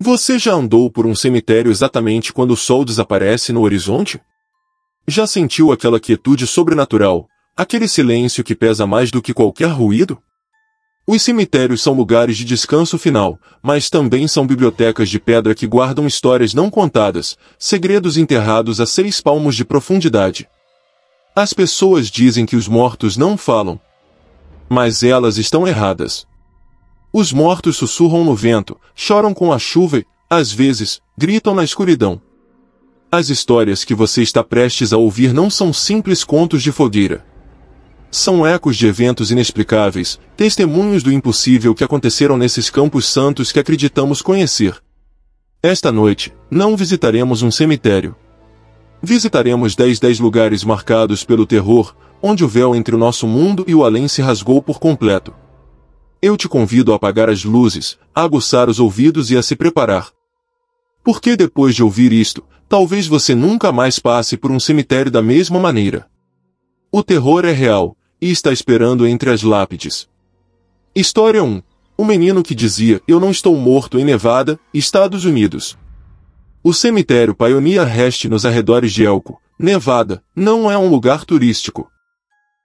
Você já andou por um cemitério exatamente quando o sol desaparece no horizonte? Já sentiu aquela quietude sobrenatural, aquele silêncio que pesa mais do que qualquer ruído? Os cemitérios são lugares de descanso final, mas também são bibliotecas de pedra que guardam histórias não contadas, segredos enterrados a 6 palmos de profundidade. As pessoas dizem que os mortos não falam. Mas elas estão erradas. Os mortos sussurram no vento, choram com a chuva e, às vezes, gritam na escuridão. As histórias que você está prestes a ouvir não são simples contos de fogueira. São ecos de eventos inexplicáveis, testemunhos do impossível que aconteceram nesses campos santos que acreditamos conhecer. Esta noite, não visitaremos um cemitério. Visitaremos 10 lugares marcados pelo terror, onde o véu entre o nosso mundo e o além se rasgou por completo. Eu te convido a apagar as luzes, a aguçar os ouvidos e a se preparar. Porque depois de ouvir isto, talvez você nunca mais passe por um cemitério da mesma maneira. O terror é real, e está esperando entre as lápides. História 1. O menino que dizia, eu não estou morto em Nevada, Estados Unidos. O cemitério Pioneer Rest nos arredores de Elko, Nevada, não é um lugar turístico.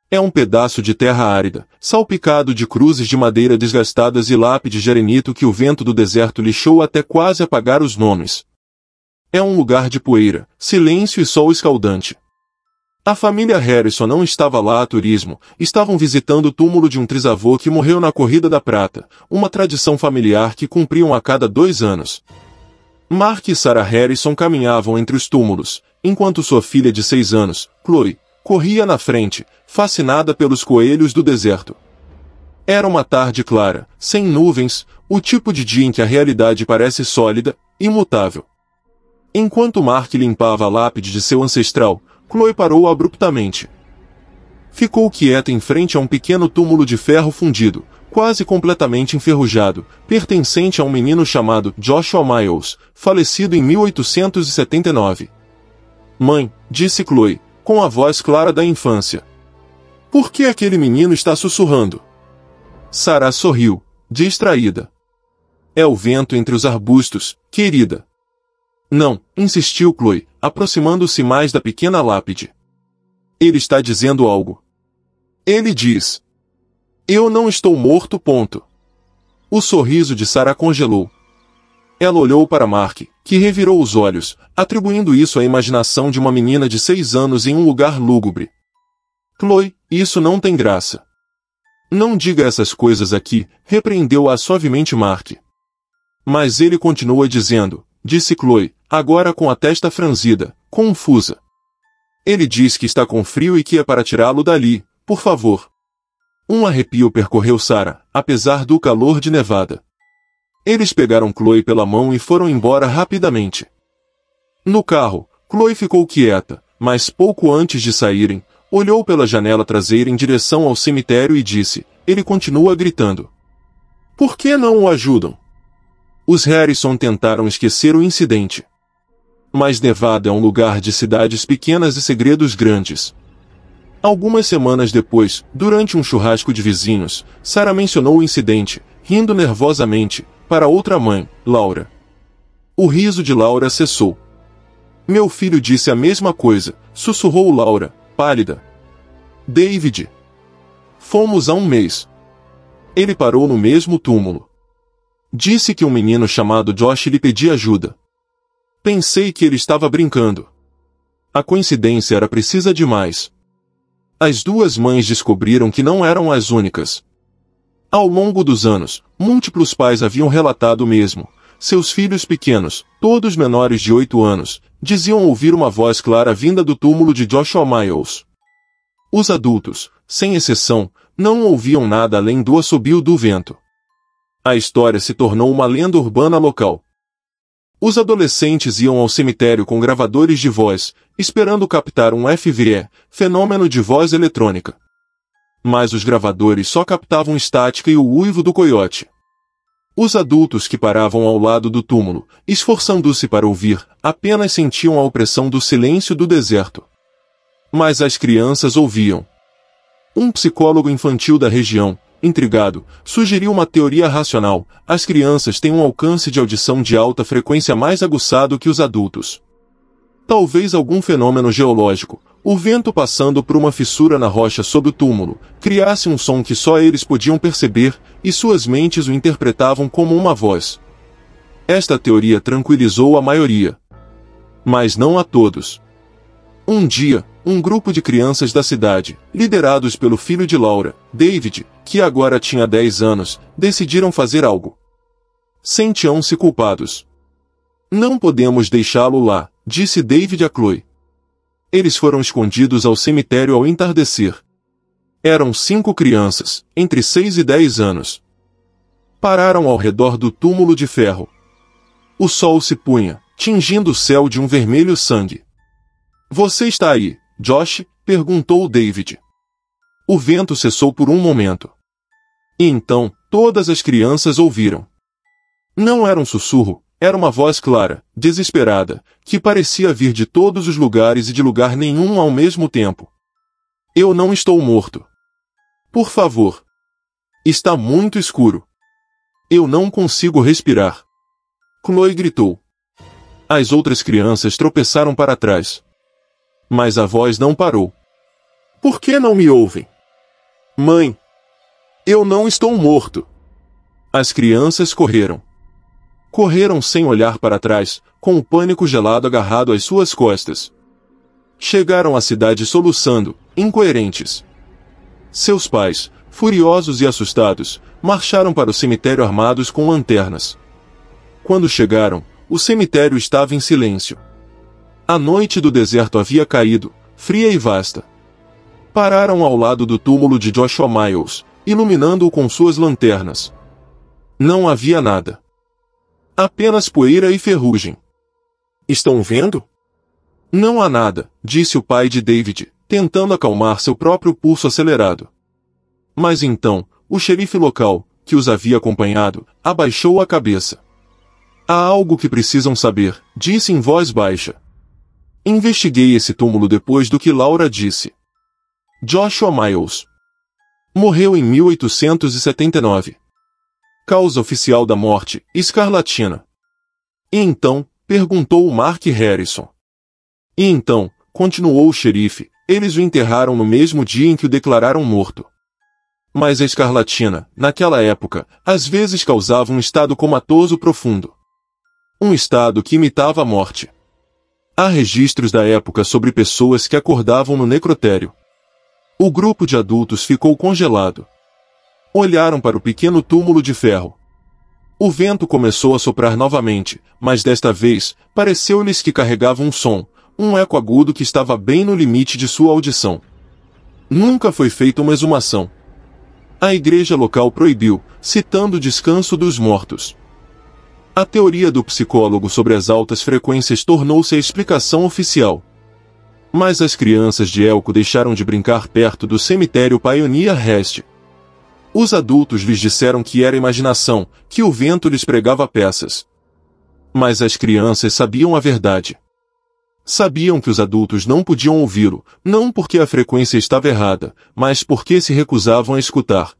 É um pedaço de terra árida, salpicado de cruzes de madeira desgastadas e lápides de arenito que o vento do deserto lixou até quase apagar os nomes. É um lugar de poeira, silêncio e sol escaldante. A família Harrison não estava lá a turismo, estavam visitando o túmulo de um trisavô que morreu na Corrida da Prata, uma tradição familiar que cumpriam a cada 2 anos. Mark e Sarah Harrison caminhavam entre os túmulos, enquanto sua filha de 6 anos, Chloe, corria na frente, fascinada pelos coelhos do deserto. Era uma tarde clara, sem nuvens, o tipo de dia em que a realidade parece sólida, imutável. Enquanto Mark limpava a lápide de seu ancestral, Chloe parou abruptamente. Ficou quieta em frente a um pequeno túmulo de ferro fundido, quase completamente enferrujado, pertencente a um menino chamado Joshua Miles, falecido em 1879. Mãe, disse Chloe, com a voz clara da infância. Por que aquele menino está sussurrando? Sarah sorriu, distraída. É o vento entre os arbustos, querida. Não, insistiu Chloe, aproximando-se mais da pequena lápide. Ele está dizendo algo. Ele diz. Eu não estou morto. Ponto. O sorriso de Sarah congelou. Ela olhou para Mark, que revirou os olhos, atribuindo isso à imaginação de uma menina de 6 anos em um lugar lúgubre. Chloe, isso não tem graça. Não diga essas coisas aqui, repreendeu-a suavemente Mark. Mas ele continua dizendo, disse Chloe, agora com a testa franzida, confusa. Ele diz que está com frio e que é para tirá-lo dali, por favor. Um arrepio percorreu Sarah, apesar do calor de Nevada. Eles pegaram Chloe pela mão e foram embora rapidamente. No carro, Chloe ficou quieta, mas pouco antes de saírem, olhou pela janela traseira em direção ao cemitério e disse, ele continua gritando. Por que não o ajudam? Os Harrison tentaram esquecer o incidente. Mas Nevada é um lugar de cidades pequenas e segredos grandes. Algumas semanas depois, durante um churrasco de vizinhos, Sarah mencionou o incidente, rindo nervosamente, para outra mãe, Laura. O riso de Laura cessou. Meu filho disse a mesma coisa, sussurrou Laura, pálida. David. Fomos há 1 mês. Ele parou no mesmo túmulo. Disse que um menino chamado Josh lhe pedia ajuda. Pensei que ele estava brincando. A coincidência era precisa demais. As 2 mães descobriram que não eram as únicas. Ao longo dos anos, múltiplos pais haviam relatado o mesmo. Seus filhos pequenos, todos menores de 8 anos, diziam ouvir uma voz clara vinda do túmulo de Joshua Miles. Os adultos, sem exceção, não ouviam nada além do assobio do vento. A história se tornou uma lenda urbana local. Os adolescentes iam ao cemitério com gravadores de voz, esperando captar um FVE, fenômeno de voz eletrônica. Mas os gravadores só captavam estática e o uivo do coiote. Os adultos que paravam ao lado do túmulo, esforçando-se para ouvir, apenas sentiam a opressão do silêncio do deserto. Mas as crianças ouviam. Um psicólogo infantil da região, intrigado, sugeriu uma teoria racional: as crianças têm um alcance de audição de alta frequência mais aguçado que os adultos. Talvez algum fenômeno geológico, o vento passando por uma fissura na rocha sob o túmulo, criasse um som que só eles podiam perceber, e suas mentes o interpretavam como uma voz. Esta teoria tranquilizou a maioria. Mas não a todos. Um dia, um grupo de crianças da cidade, liderados pelo filho de Laura, David, que agora tinha 10 anos, decidiram fazer algo. Sentiam-se culpados. Não podemos deixá-lo lá, disse David a Chloe. Eles foram escondidos ao cemitério ao entardecer. Eram 5 crianças, entre 6 e 10 anos. Pararam ao redor do túmulo de ferro. O sol se punha, tingindo o céu de um vermelho sangue. Você está aí, Josh? Perguntou David. O vento cessou por um momento. E então, todas as crianças ouviram. Não era um sussurro, era uma voz clara, desesperada, que parecia vir de todos os lugares e de lugar nenhum ao mesmo tempo. Eu não estou morto. Por favor. Está muito escuro. Eu não consigo respirar. Chloe gritou. As outras crianças tropeçaram para trás. Mas a voz não parou. Por que não me ouvem? Mãe! Eu não estou morto! As crianças correram. Correram sem olhar para trás, com o pânico gelado agarrado às suas costas. Chegaram à cidade soluçando, incoerentes. Seus pais, furiosos e assustados, marcharam para o cemitério armados com lanternas. Quando chegaram, o cemitério estava em silêncio. A noite do deserto havia caído, fria e vasta. Pararam ao lado do túmulo de Joshua Miles, iluminando-o com suas lanternas. Não havia nada. Apenas poeira e ferrugem. Estão vendo? Não há nada, disse o pai de David, tentando acalmar seu próprio pulso acelerado. Mas então, o xerife local, que os havia acompanhado, abaixou a cabeça. Há algo que precisam saber, disse em voz baixa. Investiguei esse túmulo depois do que Laura disse. Joshua Miles morreu em 1879. Causa oficial da morte, escarlatina. E então, perguntou Mark Harrison. E então, continuou o xerife, eles o enterraram no mesmo dia em que o declararam morto. Mas a escarlatina, naquela época, às vezes causava um estado comatoso profundo. Um estado que imitava a morte. Há registros da época sobre pessoas que acordavam no necrotério. O grupo de adultos ficou congelado. Olharam para o pequeno túmulo de ferro. O vento começou a soprar novamente, mas desta vez, pareceu-lhes que carregava um som, um eco agudo que estava bem no limite de sua audição. Nunca foi feita uma exumação. A igreja local proibiu, citando o descanso dos mortos. A teoria do psicólogo sobre as altas frequências tornou-se a explicação oficial. Mas as crianças de Elko deixaram de brincar perto do cemitério Pioneer Rest. Os adultos lhes disseram que era imaginação, que o vento lhes pregava peças. Mas as crianças sabiam a verdade. Sabiam que os adultos não podiam ouvi-lo, não porque a frequência estava errada, mas porque se recusavam a escutar.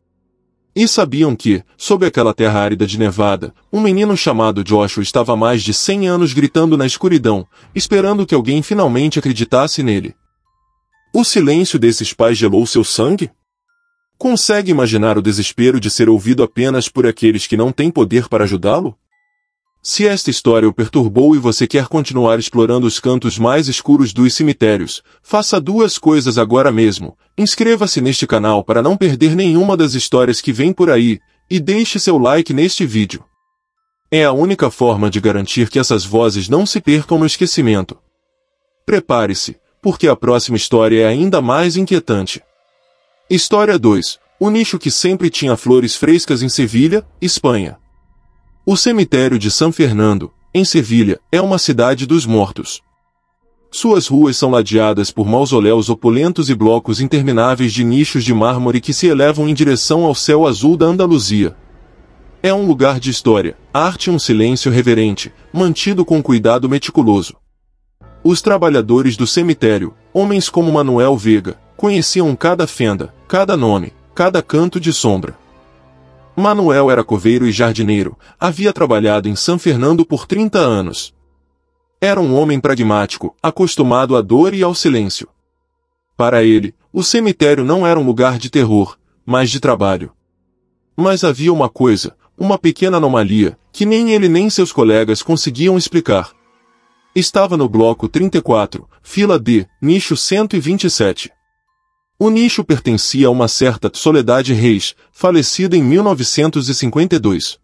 E sabiam que, sob aquela terra árida de Nevada, um menino chamado Joshua estava há mais de 100 anos gritando na escuridão, esperando que alguém finalmente acreditasse nele. O silêncio desses pais gelou seu sangue? Consegue imaginar o desespero de ser ouvido apenas por aqueles que não têm poder para ajudá-lo? Se esta história o perturbou e você quer continuar explorando os cantos mais escuros dos cemitérios, faça 2 coisas agora mesmo. Inscreva-se neste canal para não perder nenhuma das histórias que vem por aí, e deixe seu like neste vídeo. É a única forma de garantir que essas vozes não se percam no esquecimento. Prepare-se, porque a próxima história é ainda mais inquietante. História 2. O nicho que sempre tinha flores frescas em Sevilha, Espanha. O cemitério de San Fernando, em Sevilha, é uma cidade dos mortos. Suas ruas são ladeadas por mausoléus opulentos e blocos intermináveis de nichos de mármore que se elevam em direção ao céu azul da Andaluzia. É um lugar de história, arte e um silêncio reverente, mantido com cuidado meticuloso. Os trabalhadores do cemitério, homens como Manuel Vega, conheciam cada fenda, cada nome, cada canto de sombra. Manuel era coveiro e jardineiro, havia trabalhado em São Fernando por 30 anos. Era um homem pragmático, acostumado à dor e ao silêncio. Para ele, o cemitério não era um lugar de terror, mas de trabalho. Mas havia uma coisa, uma pequena anomalia, que nem ele nem seus colegas conseguiam explicar. Estava no bloco 34, fila D, nicho 127. O nicho pertencia a uma certa Soledade Reis, falecida em 1952.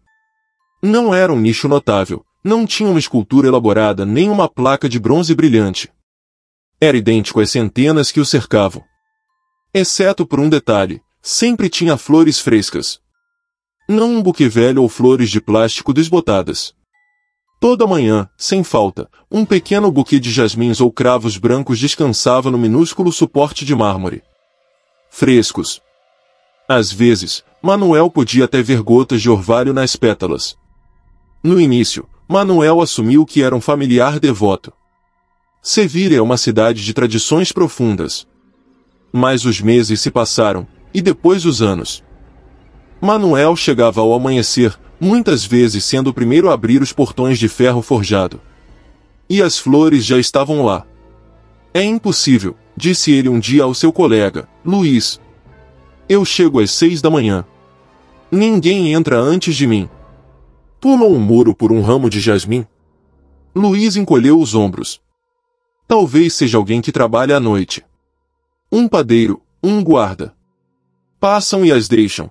Não era um nicho notável, não tinha uma escultura elaborada nem uma placa de bronze brilhante. Era idêntico às centenas que o cercavam. Exceto por um detalhe, sempre tinha flores frescas. Não um buquê velho ou flores de plástico desbotadas. Toda manhã, sem falta, um pequeno buquê de jasmins ou cravos brancos descansava no minúsculo suporte de mármore. Frescos. Às vezes, Manuel podia até ver gotas de orvalho nas pétalas. No início, Manuel assumiu que era um familiar devoto. Sevilha é uma cidade de tradições profundas. Mas os meses se passaram, e depois os anos. Manuel chegava ao amanhecer, muitas vezes sendo o primeiro a abrir os portões de ferro forjado. E as flores já estavam lá. É impossível, disse ele um dia ao seu colega, Luiz. Eu chego às 6 da manhã. Ninguém entra antes de mim. Pulam um muro por um ramo de jasmim? Luiz encolheu os ombros. Talvez seja alguém que trabalha à noite. Um padeiro, um guarda. Passam e as deixam.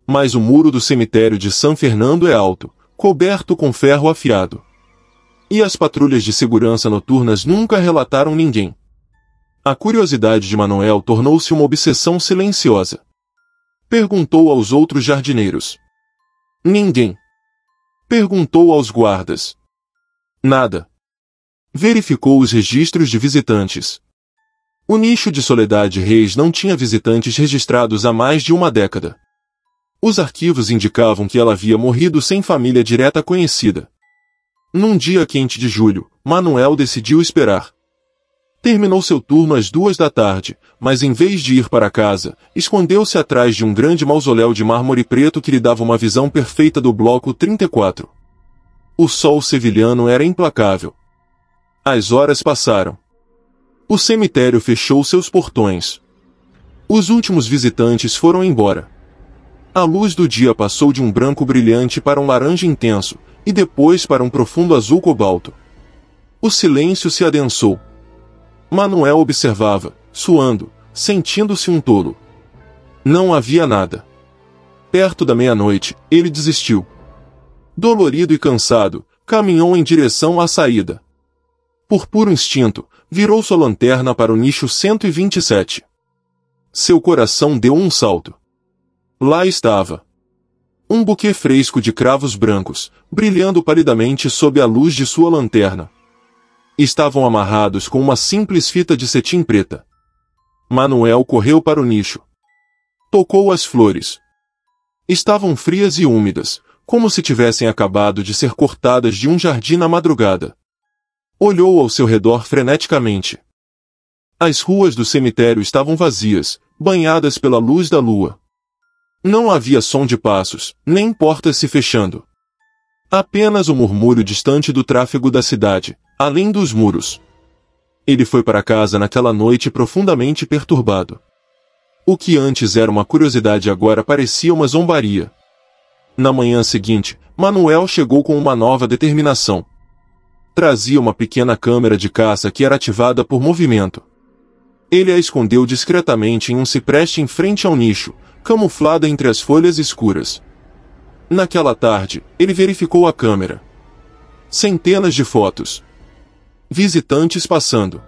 Mas o muro do cemitério de São Fernando é alto, coberto com ferro afiado. E as patrulhas de segurança noturnas nunca relataram ninguém. A curiosidade de Manuel tornou-se uma obsessão silenciosa. Perguntou aos outros jardineiros. Ninguém. Perguntou aos guardas. Nada. Verificou os registros de visitantes. O nicho de Soledade Reis não tinha visitantes registrados há mais de uma década. Os arquivos indicavam que ela havia morrido sem família direta conhecida. Num dia quente de julho, Manuel decidiu esperar. Terminou seu turno às 2 da tarde, mas em vez de ir para casa, escondeu-se atrás de um grande mausoléu de mármore preto que lhe dava uma visão perfeita do bloco 34. O sol sevilhano era implacável. As horas passaram. O cemitério fechou seus portões. Os últimos visitantes foram embora. A luz do dia passou de um branco brilhante para um laranja intenso, e depois para um profundo azul cobalto. O silêncio se adensou. Manuel observava, suando, sentindo-se um tolo. Não havia nada. Perto da meia-noite, ele desistiu. Dolorido e cansado, caminhou em direção à saída. Por puro instinto, virou sua lanterna para o nicho 127. Seu coração deu um salto. Lá estava. Um buquê fresco de cravos brancos, brilhando palidamente sob a luz de sua lanterna. Estavam amarrados com uma simples fita de cetim preta. Manuel correu para o nicho. Tocou as flores. Estavam frias e úmidas, como se tivessem acabado de ser cortadas de um jardim na madrugada. Olhou ao seu redor freneticamente. As ruas do cemitério estavam vazias, banhadas pela luz da lua. Não havia som de passos, nem portas se fechando. Apenas o murmúrio distante do tráfego da cidade, além dos muros. Ele foi para casa naquela noite profundamente perturbado. O que antes era uma curiosidade agora parecia uma zombaria. Na manhã seguinte, Manuel chegou com uma nova determinação. Trazia uma pequena câmera de caça que era ativada por movimento. Ele a escondeu discretamente em um cipreste em frente ao nicho, camuflada entre as folhas escuras. Naquela tarde, ele verificou a câmera. Centenas de fotos. Visitantes passando.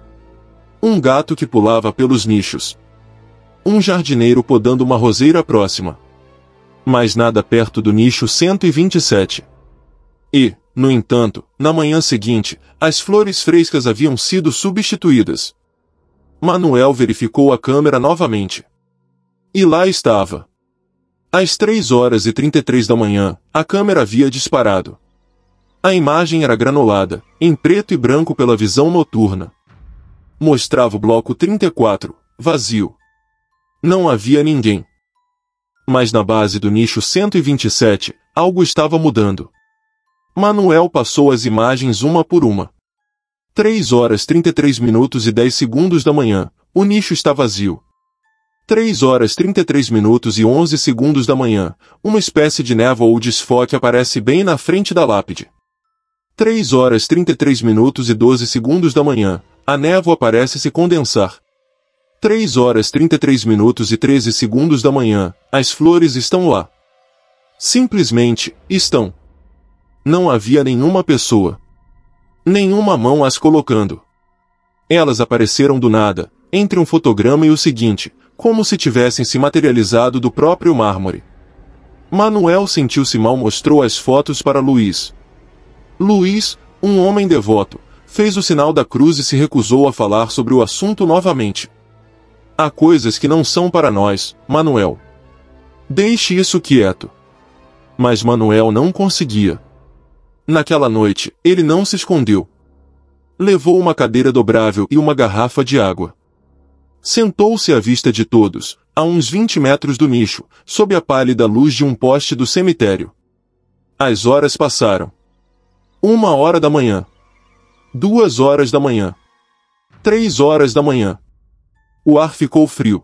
Um gato que pulava pelos nichos. Um jardineiro podando uma roseira próxima. Mas nada perto do nicho 127. E, no entanto, na manhã seguinte, as flores frescas haviam sido substituídas. Manuel verificou a câmera novamente. E lá estava. Às 3h33 da manhã, a câmera havia disparado. A imagem era granulada, em preto e branco pela visão noturna. Mostrava o bloco 34, vazio. Não havia ninguém. Mas na base do nicho 127, algo estava mudando. Manuel passou as imagens uma por uma. 3 horas 33 minutos e 10 segundos da manhã, o nicho está vazio. 3 horas 33 minutos e 11 segundos da manhã, uma espécie de névoa ou desfoque aparece bem na frente da lápide. 3 horas 33 minutos e 12 segundos da manhã, a névoa parece se condensar. 3 horas 33 minutos e 13 segundos da manhã, as flores estão lá. Simplesmente, estão. Não havia nenhuma pessoa. Nenhuma mão as colocando. Elas apareceram do nada, entre um fotograma e o seguinte, como se tivessem se materializado do próprio mármore. Manuel sentiu-se mal, mostrou as fotos para Luiz. Luiz, um homem devoto, fez o sinal da cruz e se recusou a falar sobre o assunto novamente. Há coisas que não são para nós, Manuel. Deixe isso quieto. Mas Manuel não conseguia. Naquela noite, ele não se escondeu. Levou uma cadeira dobrável e uma garrafa de água. Sentou-se à vista de todos, a uns 20 metros do nicho, sob a pálida luz de um poste do cemitério. As horas passaram. 1 hora da manhã. 2 horas da manhã. 3 horas da manhã. O ar ficou frio.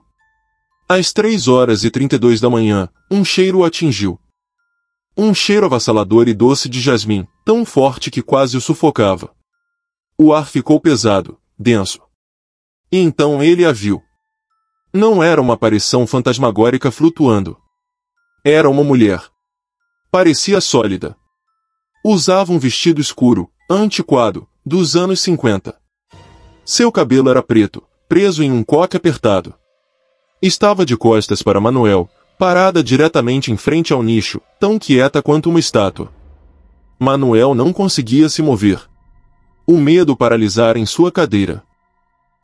Às 3 horas e 32 da manhã, um cheiro o atingiu. Um cheiro avassalador e doce de jasmim, tão forte que quase o sufocava. O ar ficou pesado, denso. E então ele a viu. Não era uma aparição fantasmagórica flutuando. Era uma mulher. Parecia sólida. Usava um vestido escuro, antiquado, dos anos 50. Seu cabelo era preto, preso em um coque apertado. Estava de costas para Manuel, parada diretamente em frente ao nicho, tão quieta quanto uma estátua. Manuel não conseguia se mover. O medo paralisara em sua cadeira.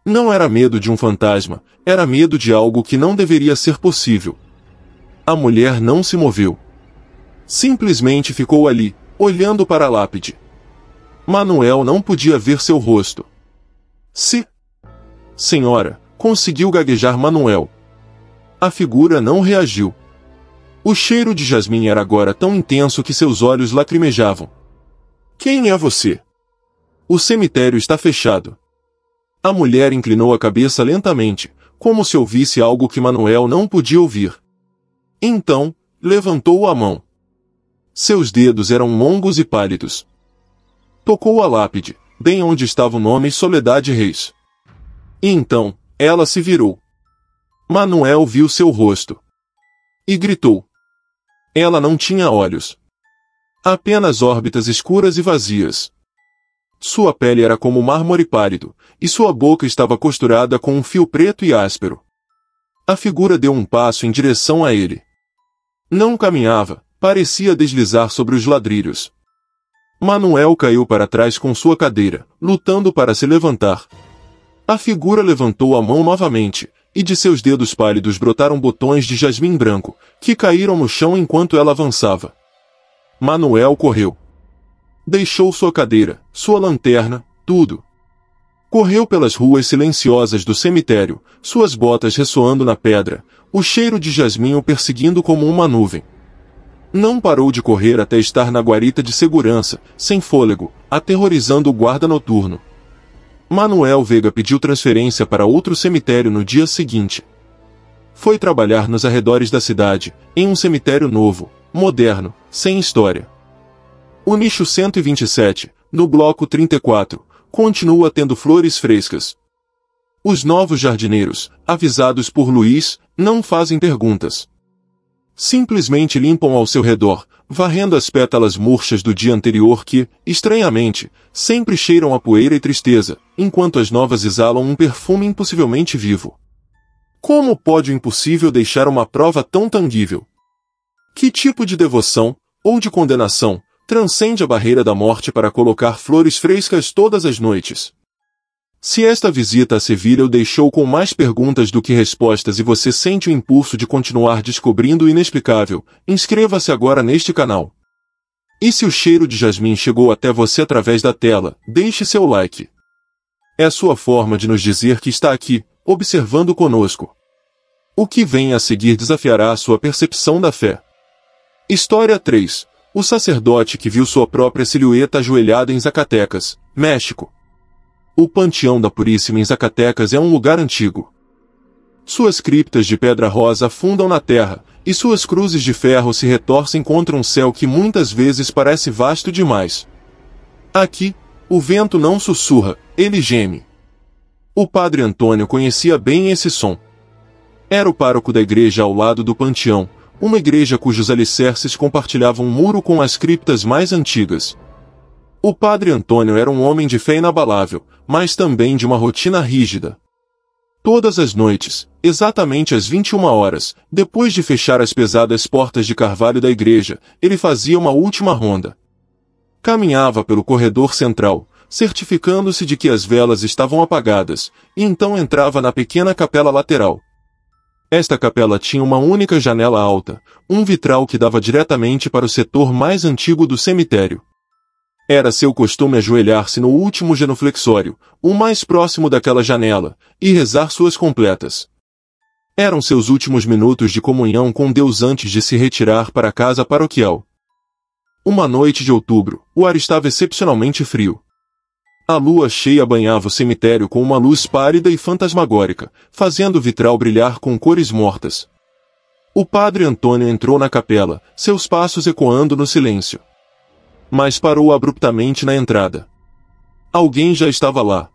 Não era medo de um fantasma, era medo de algo que não deveria ser possível. A mulher não se moveu. Simplesmente ficou ali, olhando para a lápide. Manuel não podia ver seu rosto. Senhora, conseguiu gaguejar Manuel. A figura não reagiu. O cheiro de jasmim era agora tão intenso que seus olhos lacrimejavam. Quem é você? O cemitério está fechado. A mulher inclinou a cabeça lentamente, como se ouvisse algo que Manuel não podia ouvir. Então, levantou a mão. Seus dedos eram longos e pálidos. Tocou a lápide, bem onde estava o nome Soledade Reis. E então, ela se virou. Manuel viu seu rosto. E gritou. Ela não tinha olhos. Apenas órbitas escuras e vazias. Sua pele era como mármore pálido, e sua boca estava costurada com um fio preto e áspero. A figura deu um passo em direção a ele. Não caminhava, parecia deslizar sobre os ladrilhos. Manuel caiu para trás com sua cadeira, lutando para se levantar. A figura levantou a mão novamente, e de seus dedos pálidos brotaram botões de jasmim branco, que caíram no chão enquanto ela avançava. Manuel correu. Deixou sua cadeira, sua lanterna, tudo. Correu pelas ruas silenciosas do cemitério, suas botas ressoando na pedra, o cheiro de jasmim o perseguindo como uma nuvem. Não parou de correr até estar na guarita de segurança, sem fôlego, aterrorizando o guarda noturno. Manuel Veiga pediu transferência para outro cemitério no dia seguinte. Foi trabalhar nos arredores da cidade, em um cemitério novo, moderno, sem história. O nicho 127, no bloco 34, continua tendo flores frescas. Os novos jardineiros, avisados por Luiz, não fazem perguntas. Simplesmente limpam ao seu redor, varrendo as pétalas murchas do dia anterior que, estranhamente, sempre cheiram a poeira e tristeza, enquanto as novas exalam um perfume impossivelmente vivo. Como pode o impossível deixar uma prova tão tangível? Que tipo de devoção, ou de condenação, transcende a barreira da morte para colocar flores frescas todas as noites? Se esta visita a Sevilha o deixou com mais perguntas do que respostas e você sente o impulso de continuar descobrindo o inexplicável, inscreva-se agora neste canal. E se o cheiro de jasmim chegou até você através da tela, deixe seu like. É a sua forma de nos dizer que está aqui, observando conosco. O que vem a seguir desafiará sua percepção da fé. História 3. O sacerdote que viu sua própria silhueta ajoelhada em Zacatecas, México. O panteão da Puríssima em Zacatecas é um lugar antigo. Suas criptas de pedra rosa afundam na terra, e suas cruzes de ferro se retorcem contra um céu que muitas vezes parece vasto demais. Aqui, o vento não sussurra, ele geme. O padre Antônio conhecia bem esse som. Era o pároco da igreja ao lado do panteão, uma igreja cujos alicerces compartilhavam um muro com as criptas mais antigas. O padre Antônio era um homem de fé inabalável, mas também de uma rotina rígida. Todas as noites, exatamente às 21 horas, depois de fechar as pesadas portas de carvalho da igreja, ele fazia uma última ronda. Caminhava pelo corredor central, certificando-se de que as velas estavam apagadas, e então entrava na pequena capela lateral. Esta capela tinha uma única janela alta, um vitral que dava diretamente para o setor mais antigo do cemitério. Era seu costume ajoelhar-se no último genuflexório, o mais próximo daquela janela, e rezar suas completas. Eram seus últimos minutos de comunhão com Deus antes de se retirar para a casa paroquial. Uma noite de outubro, o ar estava excepcionalmente frio. A lua cheia banhava o cemitério com uma luz pálida e fantasmagórica, fazendo o vitral brilhar com cores mortas. O padre Antônio entrou na capela, seus passos ecoando no silêncio. Mas parou abruptamente na entrada. Alguém já estava lá.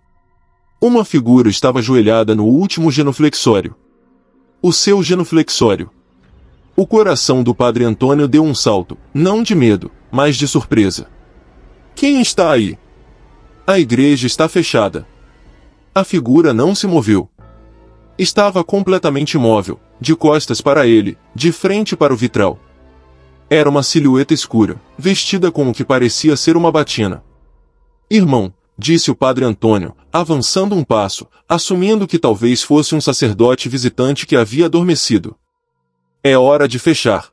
Uma figura estava ajoelhada no último genuflexório. O seu genuflexório. O coração do padre Antônio deu um salto, não de medo, mas de surpresa. Quem está aí? A igreja está fechada. A figura não se moveu. Estava completamente imóvel, de costas para ele, de frente para o vitral. Era uma silhueta escura, vestida com o que parecia ser uma batina. Irmão, disse o padre Antônio, avançando um passo, assumindo que talvez fosse um sacerdote visitante que havia adormecido. É hora de fechar.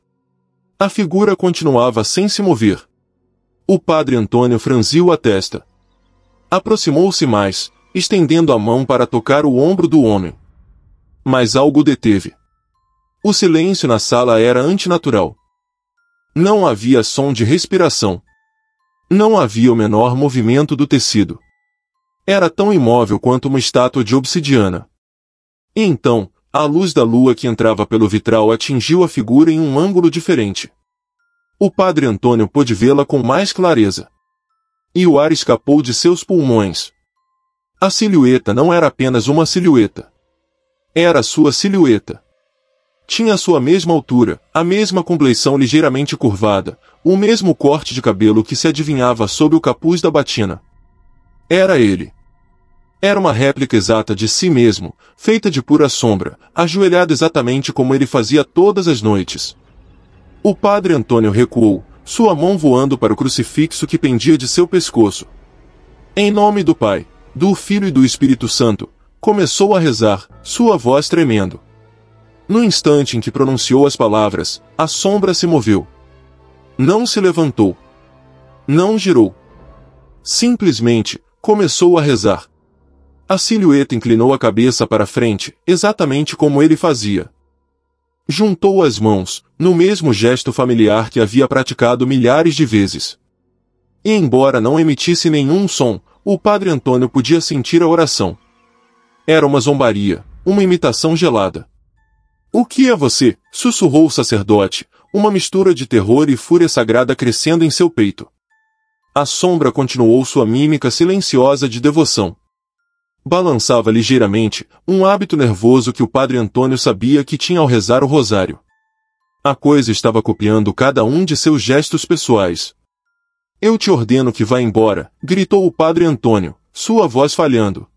A figura continuava sem se mover. O padre Antônio franziu a testa. Aproximou-se mais, estendendo a mão para tocar o ombro do homem. Mas algo o deteve. O silêncio na sala era antinatural. Não havia som de respiração. Não havia o menor movimento do tecido. Era tão imóvel quanto uma estátua de obsidiana. E então, a luz da lua que entrava pelo vitral atingiu a figura em um ângulo diferente. O padre Antônio pôde vê-la com mais clareza. E o ar escapou de seus pulmões. A silhueta não era apenas uma silhueta. Era sua silhueta. Tinha a sua mesma altura, a mesma compleição ligeiramente curvada, o mesmo corte de cabelo que se adivinhava sob o capuz da batina. Era ele. Era uma réplica exata de si mesmo, feita de pura sombra, ajoelhado exatamente como ele fazia todas as noites. O padre Antônio recuou, sua mão voando para o crucifixo que pendia de seu pescoço. Em nome do Pai, do Filho e do Espírito Santo, começou a rezar, sua voz tremendo. No instante em que pronunciou as palavras, a sombra se moveu. Não se levantou. Não girou. Simplesmente, começou a rezar. A silhueta inclinou a cabeça para frente, exatamente como ele fazia. Juntou as mãos, no mesmo gesto familiar que havia praticado milhares de vezes. E embora não emitisse nenhum som, o padre Antônio podia sentir a oração. Era uma zombaria, uma imitação gelada. O que é você? Sussurrou o sacerdote, uma mistura de terror e fúria sagrada crescendo em seu peito. A sombra continuou sua mímica silenciosa de devoção. Balançava ligeiramente, um hábito nervoso que o padre Antônio sabia que tinha ao rezar o rosário. A coisa estava copiando cada um de seus gestos pessoais. Eu te ordeno que vá embora, gritou o padre Antônio, sua voz falhando.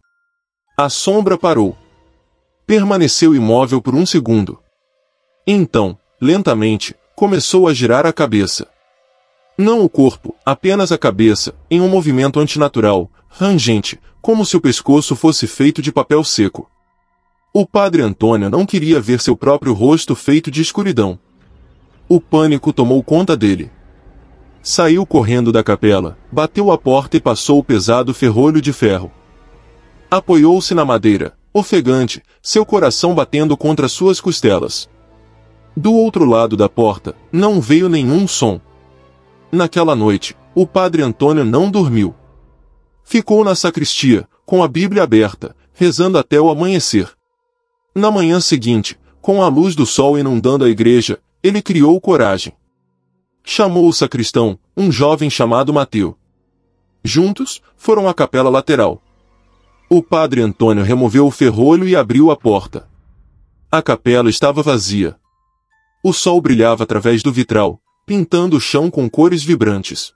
A sombra parou. Permaneceu imóvel por um segundo. Então, lentamente, começou a girar a cabeça. Não o corpo, apenas a cabeça, em um movimento antinatural, rangente, como se o pescoço fosse feito de papel seco. O padre Antônio não queria ver seu próprio rosto feito de escuridão. O pânico tomou conta dele. Saiu correndo da capela, bateu a porta e passou o pesado ferrolho de ferro. Apoiou-se na madeira, ofegante, seu coração batendo contra suas costelas. Do outro lado da porta, não veio nenhum som. Naquela noite, o padre Antônio não dormiu. Ficou na sacristia, com a Bíblia aberta, rezando até o amanhecer. Na manhã seguinte, com a luz do sol inundando a igreja, ele criou coragem. Chamou o sacristão, um jovem chamado Mateu. Juntos, foram à capela lateral. O padre Antônio removeu o ferrolho e abriu a porta. A capela estava vazia. O sol brilhava através do vitral, pintando o chão com cores vibrantes.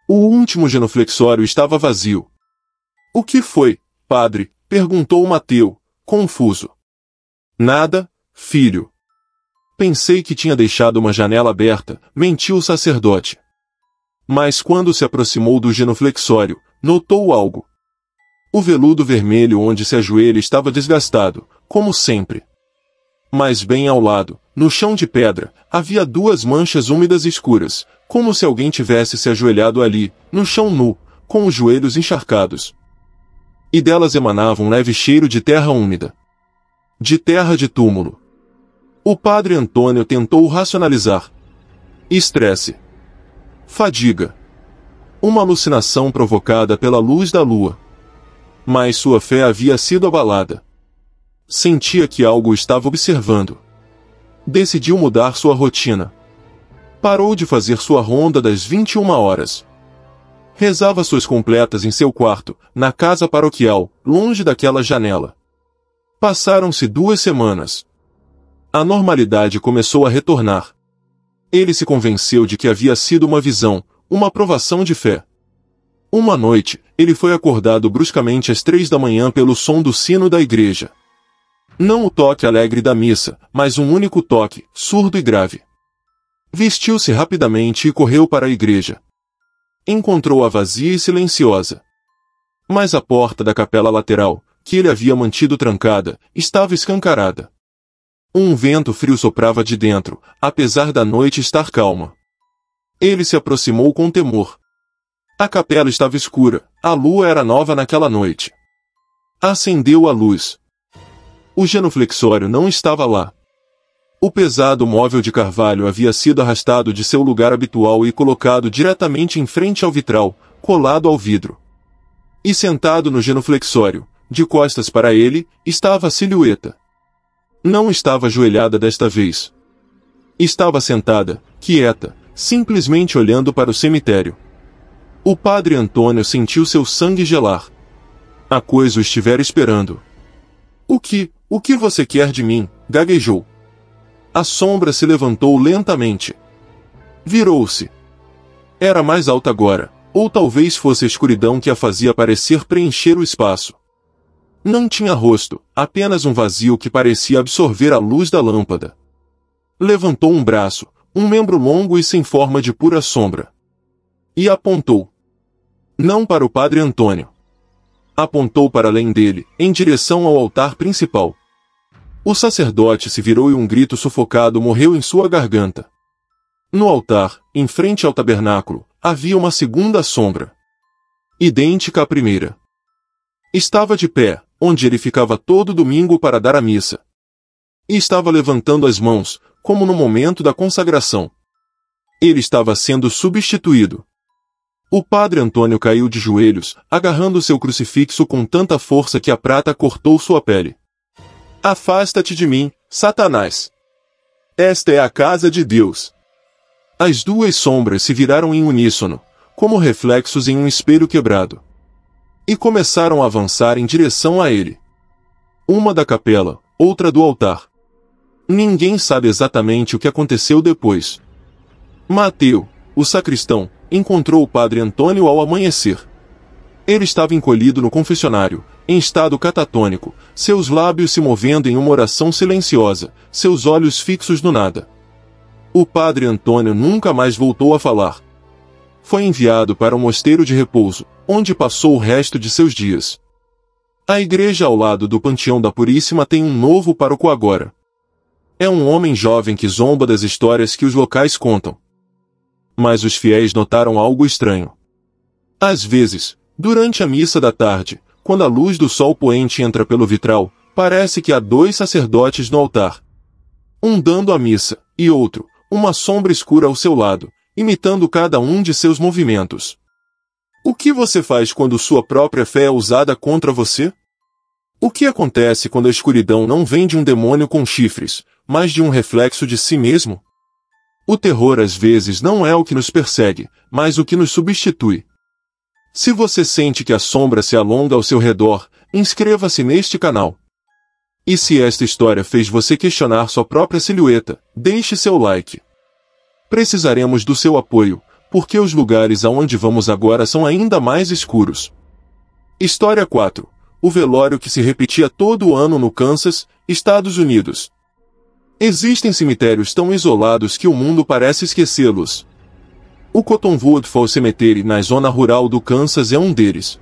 O último genuflexório estava vazio. O que foi, padre? Perguntou Mateu, confuso. Nada, filho. Pensei que tinha deixado uma janela aberta, mentiu o sacerdote. Mas quando se aproximou do genuflexório, notou algo. O veludo vermelho onde se ajoelha estava desgastado, como sempre. Mas bem ao lado, no chão de pedra, havia duas manchas úmidas escuras, como se alguém tivesse se ajoelhado ali, no chão nu, com os joelhos encharcados. E delas emanava um leve cheiro de terra úmida. De terra de túmulo. O padre Antônio tentou racionalizar. Estresse. Fadiga. Uma alucinação provocada pela luz da lua. Mas sua fé havia sido abalada. Sentia que algo o estava observando. Decidiu mudar sua rotina. Parou de fazer sua ronda das 21 horas. Rezava suas completas em seu quarto, na casa paroquial, longe daquela janela. Passaram-se 2 semanas. A normalidade começou a retornar. Ele se convenceu de que havia sido uma visão, uma provação de fé. Uma noite, ele foi acordado bruscamente às 3 da manhã pelo som do sino da igreja. Não o toque alegre da missa, mas um único toque, surdo e grave. Vestiu-se rapidamente e correu para a igreja. Encontrou-a vazia e silenciosa. Mas a porta da capela lateral, que ele havia mantido trancada, estava escancarada. Um vento frio soprava de dentro, apesar da noite estar calma. Ele se aproximou com temor. A capela estava escura, a lua era nova naquela noite. Acendeu a luz. O genuflexório não estava lá. O pesado móvel de carvalho havia sido arrastado de seu lugar habitual e colocado diretamente em frente ao vitral, colado ao vidro. E sentado no genuflexório, de costas para ele, estava a silhueta. Não estava ajoelhada desta vez. Estava sentada, quieta, simplesmente olhando para o cemitério. O padre Antônio sentiu seu sangue gelar. A coisa o estivera esperando. O que você quer de mim? Gaguejou. A sombra se levantou lentamente. Virou-se. Era mais alta agora, ou talvez fosse a escuridão que a fazia parecer preencher o espaço. Não tinha rosto, apenas um vazio que parecia absorver a luz da lâmpada. Levantou um braço, um membro longo e sem forma de pura sombra. E apontou. Não para o padre Antônio. Apontou para além dele, em direção ao altar principal. O sacerdote se virou e um grito sufocado morreu em sua garganta. No altar, em frente ao tabernáculo, havia uma segunda sombra. Idêntica à primeira. Estava de pé, onde ele ficava todo domingo para dar a missa. E estava levantando as mãos, como no momento da consagração. Ele estava sendo substituído. O padre Antônio caiu de joelhos, agarrando seu crucifixo com tanta força que a prata cortou sua pele. Afasta-te de mim, Satanás! Esta é a casa de Deus. As duas sombras se viraram em uníssono, como reflexos em um espelho quebrado. E começaram a avançar em direção a ele. Uma da capela, outra do altar. Ninguém sabe exatamente o que aconteceu depois. Mateu, o sacristão, encontrou o padre Antônio ao amanhecer. Ele estava encolhido no confessionário, em estado catatônico, seus lábios se movendo em uma oração silenciosa, seus olhos fixos no nada. O padre Antônio nunca mais voltou a falar. Foi enviado para um mosteiro de repouso, onde passou o resto de seus dias. A igreja ao lado do Panteão da Puríssima tem um novo pároco agora. É um homem jovem que zomba das histórias que os locais contam. Mas os fiéis notaram algo estranho. Às vezes, durante a missa da tarde, quando a luz do sol poente entra pelo vitral, parece que há dois sacerdotes no altar. Um dando a missa, e outro, uma sombra escura ao seu lado, imitando cada um de seus movimentos. O que você faz quando sua própria fé é usada contra você? O que acontece quando a escuridão não vem de um demônio com chifres, mas de um reflexo de si mesmo? O terror às vezes não é o que nos persegue, mas o que nos substitui. Se você sente que a sombra se alonga ao seu redor, inscreva-se neste canal. E se esta história fez você questionar sua própria silhueta, deixe seu like. Precisaremos do seu apoio, porque os lugares aonde vamos agora são ainda mais escuros. História 4. O velório que se repetia todo ano no Kansas, Estados Unidos. Existem cemitérios tão isolados que o mundo parece esquecê-los. O Cottonwood Falls Cemetery, na zona rural do Kansas, é um deles.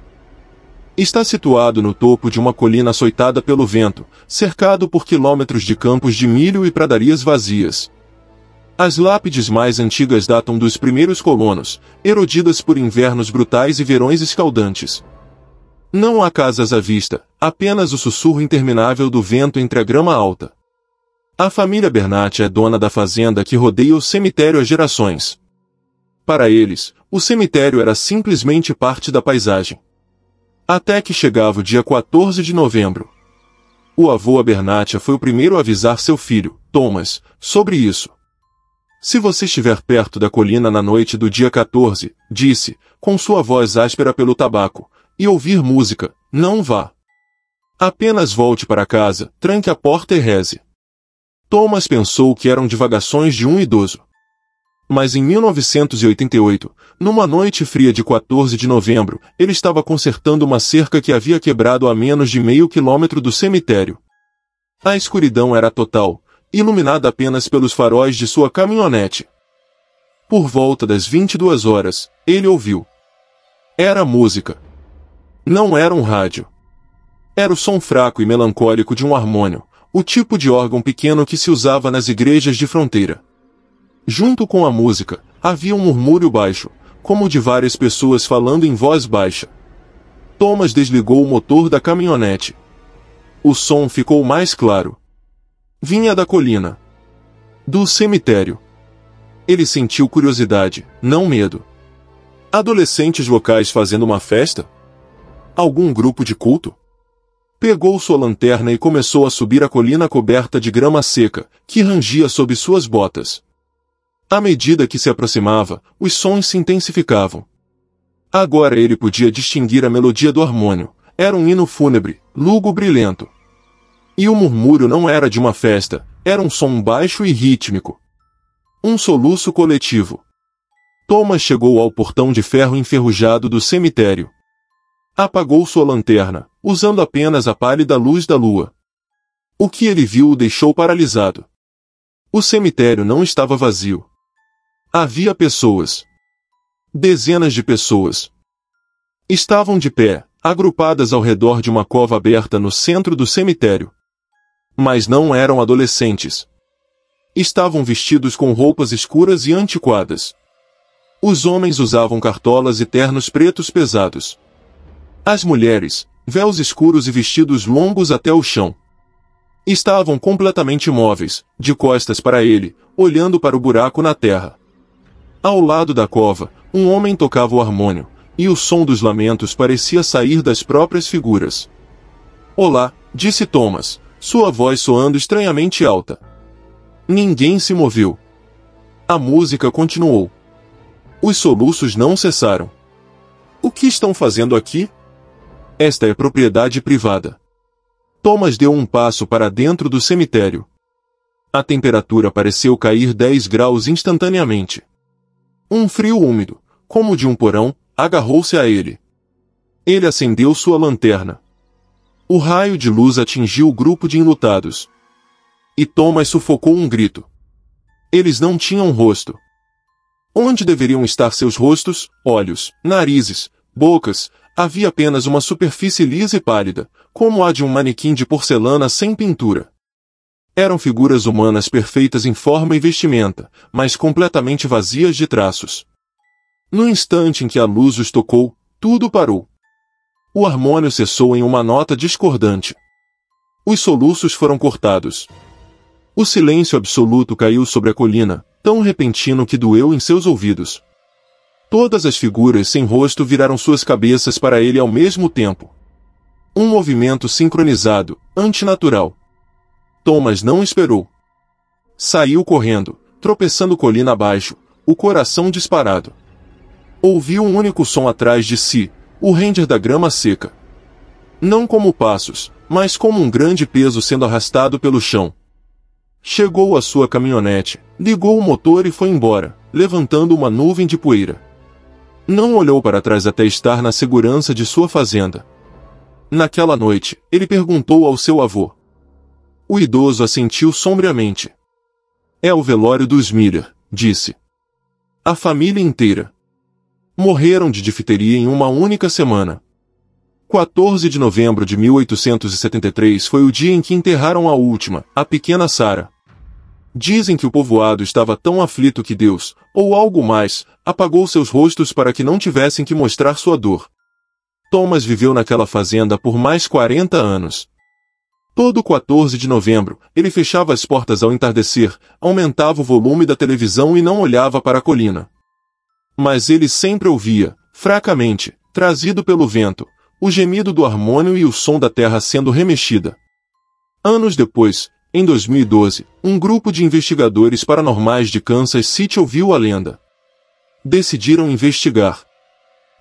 Está situado no topo de uma colina açoitada pelo vento, cercado por quilômetros de campos de milho e pradarias vazias. As lápides mais antigas datam dos primeiros colonos, erodidas por invernos brutais e verões escaldantes. Não há casas à vista, apenas o sussurro interminável do vento entre a grama alta. A família Bernat é dona da fazenda que rodeia o cemitério há gerações. Para eles, o cemitério era simplesmente parte da paisagem. Até que chegava o dia 14 de novembro. O avô Abernathy foi o primeiro a avisar seu filho, Thomas, sobre isso. Se você estiver perto da colina na noite do dia 14, disse, com sua voz áspera pelo tabaco, e ouvir música, não vá. Apenas volte para casa, tranque a porta e reze. Thomas pensou que eram divagações de um idoso. Mas em 1988, numa noite fria de 14 de novembro, ele estava consertando uma cerca que havia quebrado a menos de meio quilômetro do cemitério. A escuridão era total, iluminada apenas pelos faróis de sua caminhonete. Por volta das 22 horas, ele ouviu. Era música. Não era um rádio. Era o som fraco e melancólico de um harmônio, o tipo de órgão pequeno que se usava nas igrejas de fronteira. Junto com a música, havia um murmúrio baixo, como de várias pessoas falando em voz baixa. Thomas desligou o motor da caminhonete. O som ficou mais claro. Vinha da colina. Do cemitério. Ele sentiu curiosidade, não medo. Adolescentes locais fazendo uma festa? Algum grupo de culto? Pegou sua lanterna e começou a subir a colina coberta de grama seca, que rangia sob suas botas. À medida que se aproximava, os sons se intensificavam. Agora ele podia distinguir a melodia do harmônio. Era um hino fúnebre, lúgubre e lento. E o murmúrio não era de uma festa, era um som baixo e rítmico. Um soluço coletivo. Thomas chegou ao portão de ferro enferrujado do cemitério. Apagou sua lanterna, usando apenas a pálida luz da lua. O que ele viu o deixou paralisado. O cemitério não estava vazio. Havia pessoas. Dezenas de pessoas. Estavam de pé, agrupadas ao redor de uma cova aberta no centro do cemitério. Mas não eram adolescentes. Estavam vestidos com roupas escuras e antiquadas. Os homens usavam cartolas e ternos pretos pesados. As mulheres, véus escuros e vestidos longos até o chão. Estavam completamente imóveis, de costas para ele, olhando para o buraco na terra. Ao lado da cova, um homem tocava o harmônio, e o som dos lamentos parecia sair das próprias figuras. Olá, disse Thomas, sua voz soando estranhamente alta. Ninguém se moveu. A música continuou. Os soluços não cessaram. O que estão fazendo aqui? Esta é propriedade privada. Thomas deu um passo para dentro do cemitério. A temperatura pareceu cair 10 graus instantaneamente. Um frio úmido, como de um porão, agarrou-se a ele. Ele acendeu sua lanterna. O raio de luz atingiu o grupo de enlutados. E Thomas sufocou um grito. Eles não tinham rosto. Onde deveriam estar seus rostos, olhos, narizes, bocas? Havia apenas uma superfície lisa e pálida, como a de um manequim de porcelana sem pintura. Eram figuras humanas perfeitas em forma e vestimenta, mas completamente vazias de traços. No instante em que a luz os tocou, tudo parou. O harmônio cessou em uma nota discordante. Os soluços foram cortados. O silêncio absoluto caiu sobre a colina, tão repentino que doeu em seus ouvidos. Todas as figuras sem rosto viraram suas cabeças para ele ao mesmo tempo. Um movimento sincronizado, antinatural. Thomas não esperou. Saiu correndo, tropeçando colina abaixo, o coração disparado. Ouviu um único som atrás de si, o ranger da grama seca. Não como passos, mas como um grande peso sendo arrastado pelo chão. Chegou à sua caminhonete, ligou o motor e foi embora, levantando uma nuvem de poeira. Não olhou para trás até estar na segurança de sua fazenda. Naquela noite, ele perguntou ao seu avô. O idoso assentiu sombriamente. É o velório dos Miller, disse. A família inteira. Morreram de difteria em uma única semana. 14 de novembro de 1873 foi o dia em que enterraram a última, a pequena Sarah. Dizem que o povoado estava tão aflito que Deus, ou algo mais, apagou seus rostos para que não tivessem que mostrar sua dor. Thomas viveu naquela fazenda por mais 40 anos. Todo 14 de novembro, ele fechava as portas ao entardecer, aumentava o volume da televisão e não olhava para a colina. Mas ele sempre ouvia, fracamente, trazido pelo vento, o gemido do harmônio e o som da terra sendo remexida. Anos depois, em 2012, um grupo de investigadores paranormais de Kansas City ouviu a lenda. Decidiram investigar.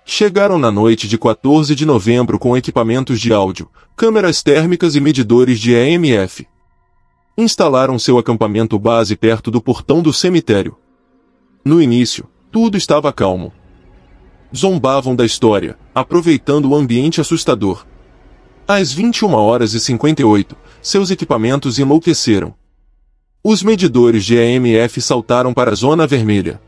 Chegaram na noite de 14 de novembro com equipamentos de áudio, câmeras térmicas e medidores de EMF. Instalaram seu acampamento base perto do portão do cemitério. No início, tudo estava calmo. Zombavam da história, aproveitando o ambiente assustador. Às 21h58, seus equipamentos enlouqueceram. Os medidores de EMF saltaram para a zona vermelha.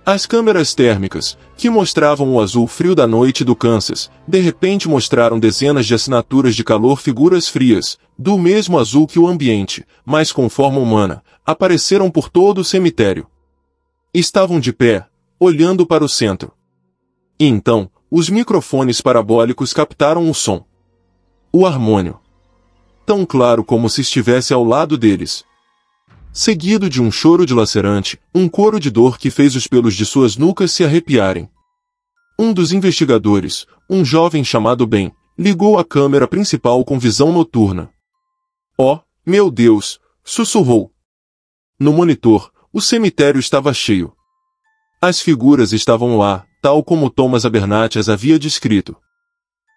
As câmeras térmicas, que mostravam o azul frio da noite do Kansas, de repente mostraram dezenas de assinaturas de calor, figuras frias, do mesmo azul que o ambiente, mas com forma humana, apareceram por todo o cemitério. Estavam de pé, olhando para o centro. E então, os microfones parabólicos captaram o som. O harmônio. Tão claro como se estivesse ao lado deles. Seguido de um choro dilacerante, um coro de dor que fez os pelos de suas nucas se arrepiarem. Um dos investigadores, um jovem chamado Ben, ligou a câmera principal com visão noturna. Oh, meu Deus! Sussurrou. No monitor, o cemitério estava cheio. As figuras estavam lá, tal como Thomas Abernathy as havia descrito.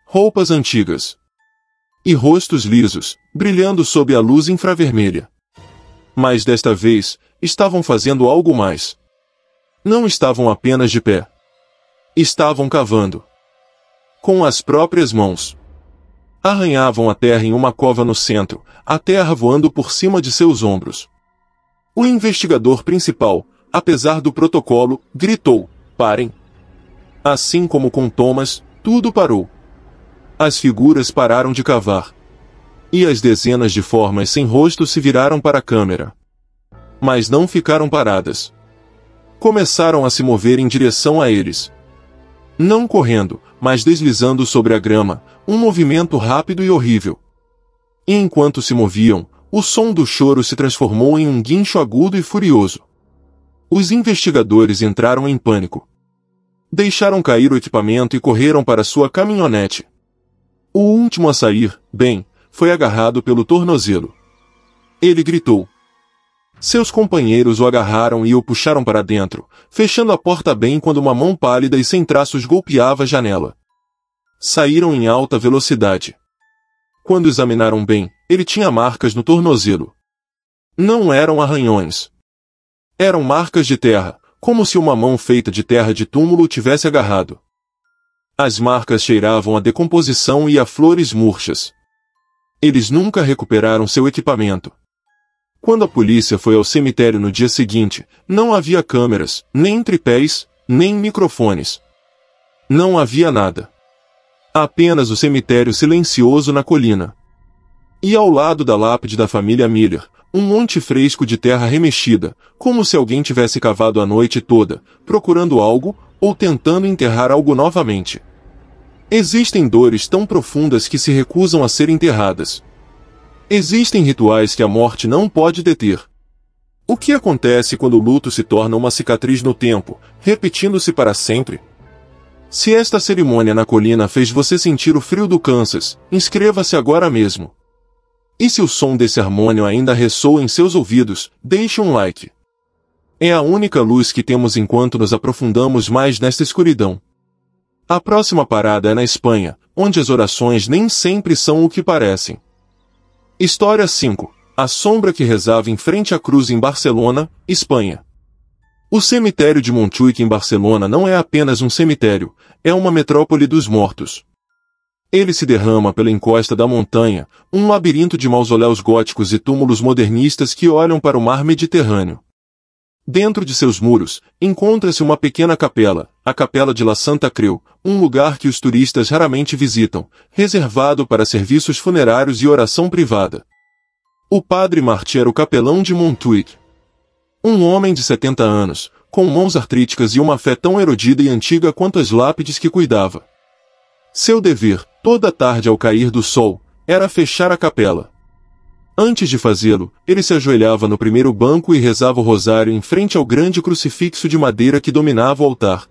Roupas antigas. E rostos lisos, brilhando sob a luz infravermelha. Mas desta vez, estavam fazendo algo mais. Não estavam apenas de pé. Estavam cavando. Com as próprias mãos. Arranhavam a terra em uma cova no centro, a terra voando por cima de seus ombros. O investigador principal, apesar do protocolo, gritou, parem. Assim como com Thomas, tudo parou. As figuras pararam de cavar. E as dezenas de formas sem rosto se viraram para a câmera. Mas não ficaram paradas. Começaram a se mover em direção a eles. Não correndo, mas deslizando sobre a grama, um movimento rápido e horrível. E enquanto se moviam, o som do choro se transformou em um guincho agudo e furioso. Os investigadores entraram em pânico. Deixaram cair o equipamento e correram para sua caminhonete. O último a sair, Ben, foi agarrado pelo tornozelo. Ele gritou. Seus companheiros o agarraram e o puxaram para dentro, fechando a porta bem quando uma mão pálida e sem traços golpeava a janela. Saíram em alta velocidade. Quando examinaram bem, ele tinha marcas no tornozelo. Não eram arranhões. Eram marcas de terra, como se uma mão feita de terra de túmulo o tivesse agarrado. As marcas cheiravam a decomposição e a flores murchas. Eles nunca recuperaram seu equipamento. Quando a polícia foi ao cemitério no dia seguinte, não havia câmeras, nem tripés, nem microfones. Não havia nada. Apenas o cemitério silencioso na colina. E ao lado da lápide da família Miller, um monte fresco de terra remexida, como se alguém tivesse cavado a noite toda, procurando algo, ou tentando enterrar algo novamente. Existem dores tão profundas que se recusam a ser enterradas. Existem rituais que a morte não pode deter. O que acontece quando o luto se torna uma cicatriz no tempo, repetindo-se para sempre? Se esta cerimônia na colina fez você sentir o frio do Kansas, inscreva-se agora mesmo. E se o som desse harmônio ainda ressoa em seus ouvidos, deixe um like. É a única luz que temos enquanto nos aprofundamos mais nesta escuridão. A próxima parada é na Espanha, onde as orações nem sempre são o que parecem. História 5. A sombra que rezava em frente à cruz em Barcelona, Espanha. O cemitério de Montjuïc em Barcelona não é apenas um cemitério, é uma metrópole dos mortos. Ele se derrama pela encosta da montanha, um labirinto de mausoléus góticos e túmulos modernistas que olham para o mar Mediterrâneo. Dentro de seus muros, encontra-se uma pequena capela, a Capela de la Santa Creu, um lugar que os turistas raramente visitam, reservado para serviços funerários e oração privada. O padre Martí era o capelão de Montjuïc. Um homem de 70 anos, com mãos artríticas e uma fé tão erodida e antiga quanto as lápides que cuidava. Seu dever, toda tarde ao cair do sol, era fechar a capela. Antes de fazê-lo, ele se ajoelhava no primeiro banco e rezava o rosário em frente ao grande crucifixo de madeira que dominava o altar.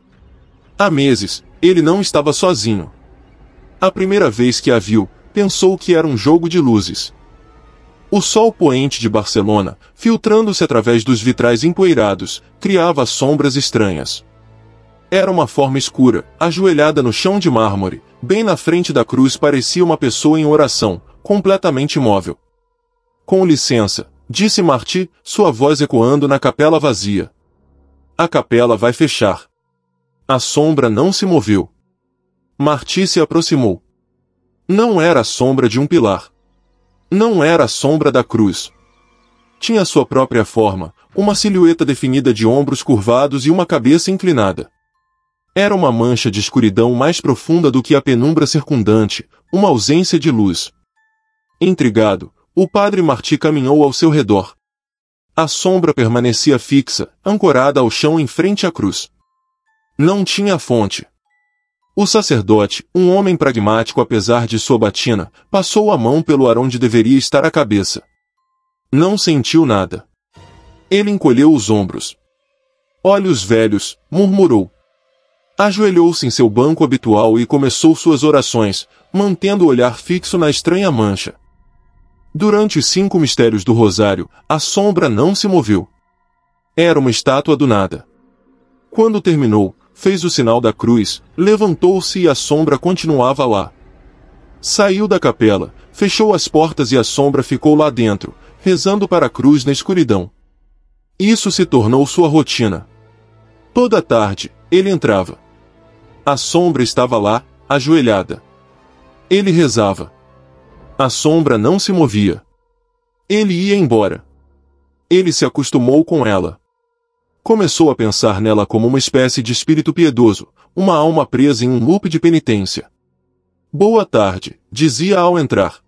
Há meses, ele não estava sozinho. A primeira vez que a viu, pensou que era um jogo de luzes. O sol poente de Barcelona, filtrando-se através dos vitrais empoeirados, criava sombras estranhas. Era uma forma escura, ajoelhada no chão de mármore, bem na frente da cruz parecia uma pessoa em oração, completamente imóvel. Com licença, disse Martí, sua voz ecoando na capela vazia. A capela vai fechar. A sombra não se moveu. Martí se aproximou. Não era a sombra de um pilar. Não era a sombra da cruz. Tinha sua própria forma, uma silhueta definida de ombros curvados e uma cabeça inclinada. Era uma mancha de escuridão mais profunda do que a penumbra circundante, uma ausência de luz. Intrigado, o padre Martí caminhou ao seu redor. A sombra permanecia fixa, ancorada ao chão em frente à cruz. Não tinha fonte. O sacerdote, um homem pragmático apesar de sua batina, passou a mão pelo ar onde deveria estar a cabeça. Não sentiu nada. Ele encolheu os ombros. Olhos velhos, murmurou. Ajoelhou-se em seu banco habitual e começou suas orações, mantendo o olhar fixo na estranha mancha. Durante os 5 mistérios do rosário, a sombra não se moveu. Era uma estátua do nada. Quando terminou, fez o sinal da cruz, levantou-se e a sombra continuava lá. Saiu da capela, fechou as portas e a sombra ficou lá dentro, rezando para a cruz na escuridão. Isso se tornou sua rotina. Toda tarde, ele entrava. A sombra estava lá, ajoelhada. Ele rezava. A sombra não se movia. Ele ia embora. Ele se acostumou com ela. Começou a pensar nela como uma espécie de espírito piedoso, uma alma presa em um loop de penitência. Boa tarde, dizia ao entrar.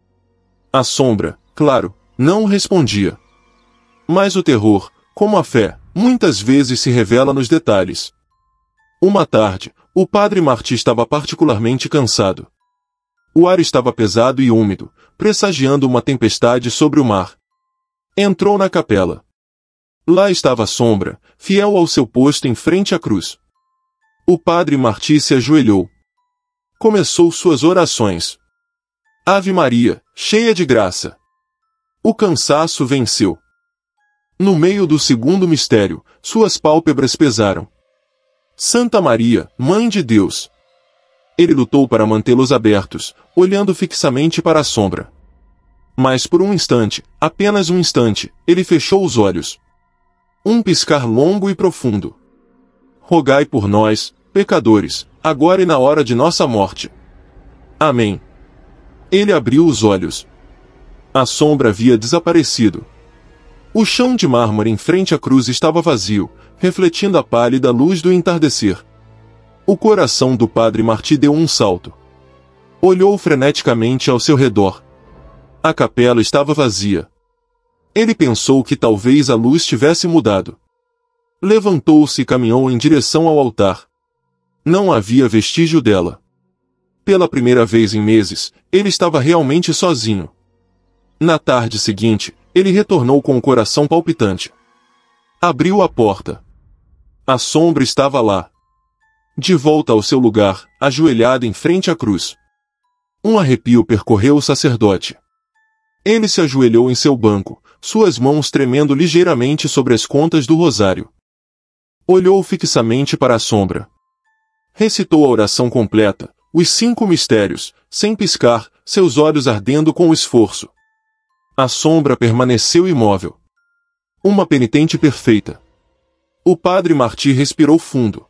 A sombra, claro, não respondia. Mas o terror, como a fé, muitas vezes se revela nos detalhes. Uma tarde, o padre Martí estava particularmente cansado. O ar estava pesado e úmido, pressagiando uma tempestade sobre o mar. Entrou na capela. Lá estava a sombra, fiel ao seu posto em frente à cruz. O padre Martí se ajoelhou. Começou suas orações. Ave Maria, cheia de graça. O cansaço venceu. No meio do segundo mistério, suas pálpebras pesaram. Santa Maria, Mãe de Deus. Ele lutou para mantê-los abertos, olhando fixamente para a sombra. Mas por um instante, apenas um instante, ele fechou os olhos. Um piscar longo e profundo. Rogai por nós, pecadores, agora e na hora de nossa morte. Amém. Ele abriu os olhos. A sombra havia desaparecido. O chão de mármore em frente à cruz estava vazio, refletindo a pálida luz do entardecer. O coração do padre Martí deu um salto. Olhou freneticamente ao seu redor. A capela estava vazia. Ele pensou que talvez a luz tivesse mudado. Levantou-se e caminhou em direção ao altar. Não havia vestígio dela. Pela primeira vez em meses, ele estava realmente sozinho. Na tarde seguinte, ele retornou com o coração palpitante. Abriu a porta. A sombra estava lá. De volta ao seu lugar, ajoelhada em frente à cruz. Um arrepio percorreu o sacerdote. Ele se ajoelhou em seu banco, suas mãos tremendo ligeiramente sobre as contas do rosário. Olhou fixamente para a sombra. Recitou a oração completa, os 5 mistérios, sem piscar, seus olhos ardendo com o esforço. A sombra permaneceu imóvel. Uma penitente perfeita. O padre Martí respirou fundo.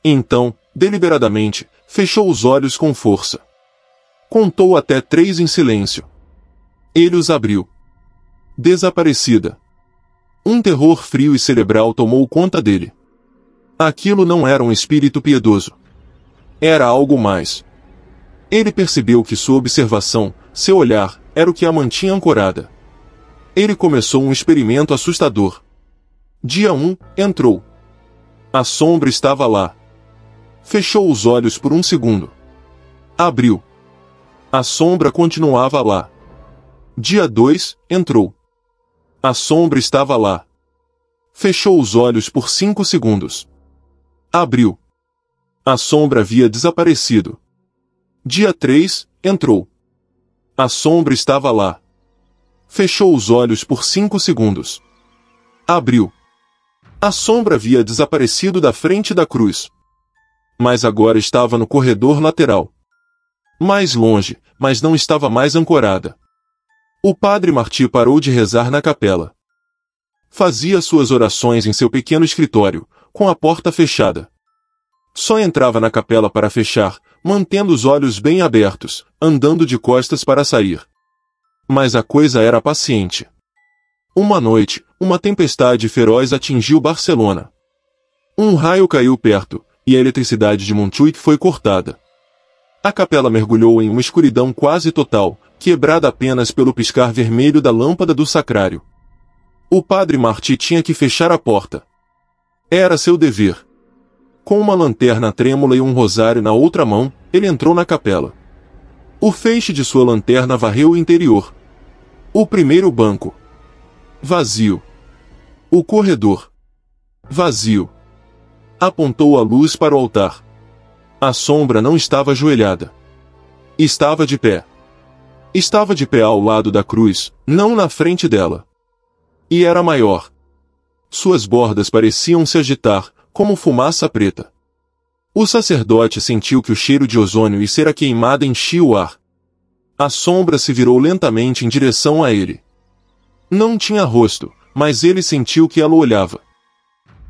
Então, deliberadamente, fechou os olhos com força. Contou até 3 em silêncio. Ele os abriu. Desaparecida. Um terror frio e cerebral tomou conta dele. Aquilo não era um espírito piedoso. Era algo mais. Ele percebeu que sua observação, seu olhar, era o que a mantinha ancorada. Ele começou um experimento assustador. Dia 1, entrou. A sombra estava lá. Fechou os olhos por um segundo. Abriu. A sombra continuava lá. Dia 2, entrou. A sombra estava lá. Fechou os olhos por 5 segundos. Abriu. A sombra havia desaparecido. Dia 3, entrou. A sombra estava lá. Fechou os olhos por 5 segundos. Abriu. A sombra havia desaparecido da frente da cruz. Mas agora estava no corredor lateral. Mais longe, mas não estava mais ancorada. O padre Martí parou de rezar na capela. Fazia suas orações em seu pequeno escritório, com a porta fechada. Só entrava na capela para fechar, mantendo os olhos bem abertos, andando de costas para sair. Mas a coisa era paciente. Uma noite, uma tempestade feroz atingiu Barcelona. Um raio caiu perto, e a eletricidade de Montjuïc foi cortada. A capela mergulhou em uma escuridão quase total, quebrada apenas pelo piscar vermelho da lâmpada do sacrário. O padre Martí tinha que fechar a porta. Era seu dever. Com uma lanterna trêmula e um rosário na outra mão, ele entrou na capela. O feixe de sua lanterna varreu o interior. O primeiro banco. Vazio. O corredor. Vazio. Apontou a luz para o altar. A sombra não estava ajoelhada. Estava de pé. Estava de pé ao lado da cruz, não na frente dela. E era maior. Suas bordas pareciam se agitar, como fumaça preta. O sacerdote sentiu que o cheiro de ozônio e cera queimada enchia o ar. A sombra se virou lentamente em direção a ele. Não tinha rosto, mas ele sentiu que ela o olhava.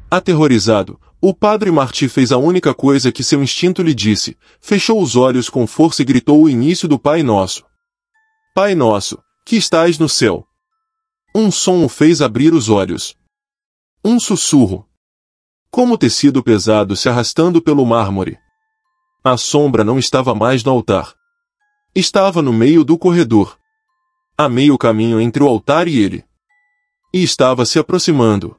Aterrorizado, o padre Martí fez a única coisa que seu instinto lhe disse, fechou os olhos com força e gritou o início do Pai Nosso. Pai Nosso, que estais no céu. Um som o fez abrir os olhos. Um sussurro. Como tecido pesado se arrastando pelo mármore. A sombra não estava mais no altar. Estava no meio do corredor. A meio caminho entre o altar e ele. E estava se aproximando.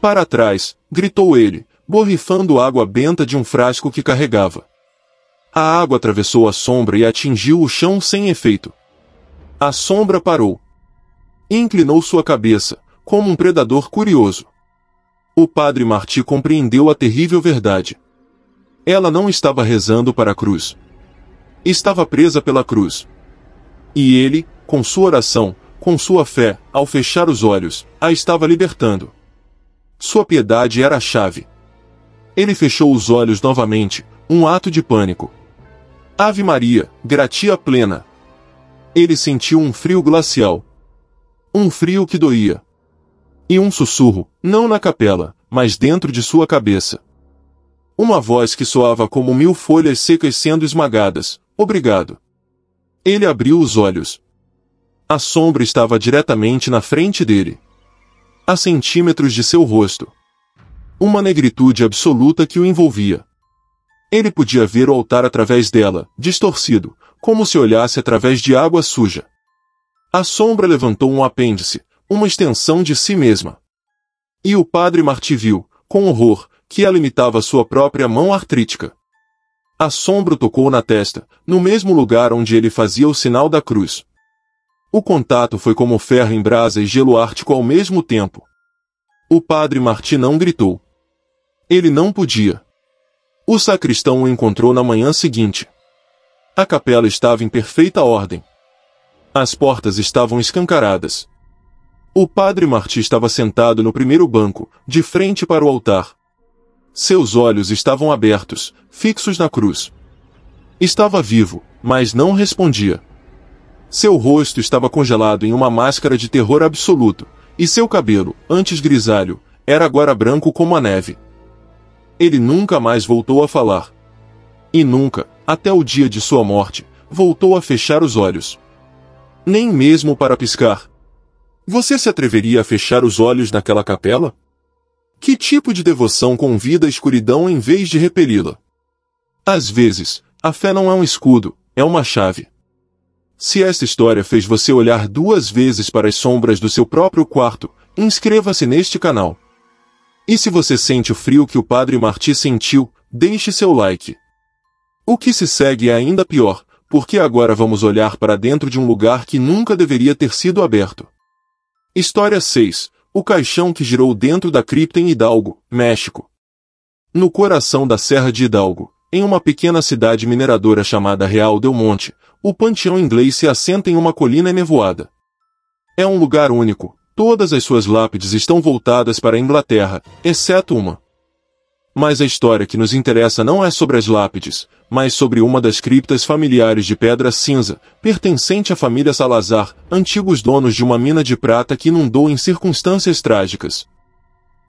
Para trás, gritou ele, borrifando água benta de um frasco que carregava. A água atravessou a sombra e atingiu o chão sem efeito. A sombra parou. Inclinou sua cabeça, como um predador curioso. O padre Martí compreendeu a terrível verdade. Ela não estava rezando para a cruz. Estava presa pela cruz. E ele, com sua oração, com sua fé, ao fechar os olhos, a estava libertando. Sua piedade era a chave. Ele fechou os olhos novamente, um ato de pânico. Ave Maria, gratia plena. Ele sentiu um frio glacial. Um frio que doía. E um sussurro, não na capela, mas dentro de sua cabeça. Uma voz que soava como 1000 folhas secas sendo esmagadas. Obrigado. Ele abriu os olhos. A sombra estava diretamente na frente dele. A centímetros de seu rosto. Uma negritude absoluta que o envolvia. Ele podia ver o altar através dela, distorcido, como se olhasse através de água suja. A sombra levantou um apêndice, uma extensão de si mesma. E o padre Martí viu, com horror, que ela imitava sua própria mão artrítica. Assombro tocou na testa, no mesmo lugar onde ele fazia o sinal da cruz. O contato foi como ferro em brasa e gelo ártico ao mesmo tempo. O padre Martí não gritou. Ele não podia. O sacristão o encontrou na manhã seguinte. A capela estava em perfeita ordem. As portas estavam escancaradas. O padre Martí estava sentado no primeiro banco, de frente para o altar. Seus olhos estavam abertos, fixos na cruz. Estava vivo, mas não respondia. Seu rosto estava congelado em uma máscara de terror absoluto, e seu cabelo, antes grisalho, era agora branco como a neve. Ele nunca mais voltou a falar. E nunca, até o dia de sua morte, voltou a fechar os olhos. Nem mesmo para piscar. Você se atreveria a fechar os olhos naquela capela? Que tipo de devoção convida a escuridão em vez de repeli-la? Às vezes, a fé não é um escudo, é uma chave. Se esta história fez você olhar 2 vezes para as sombras do seu próprio quarto, inscreva-se neste canal. E se você sente o frio que o padre Martí sentiu, deixe seu like. O que se segue é ainda pior, porque agora vamos olhar para dentro de um lugar que nunca deveria ter sido aberto. História 6. O caixão que girou dentro da cripta em Hidalgo, México. No coração da Serra de Hidalgo, em uma pequena cidade mineradora chamada Real del Monte, o panteão inglês se assenta em uma colina enevoada. É um lugar único, todas as suas lápides estão voltadas para a Inglaterra, exceto uma. Mas a história que nos interessa não é sobre as lápides, mas sobre uma das criptas familiares de pedra cinza, pertencente à família Salazar, antigos donos de uma mina de prata que inundou em circunstâncias trágicas.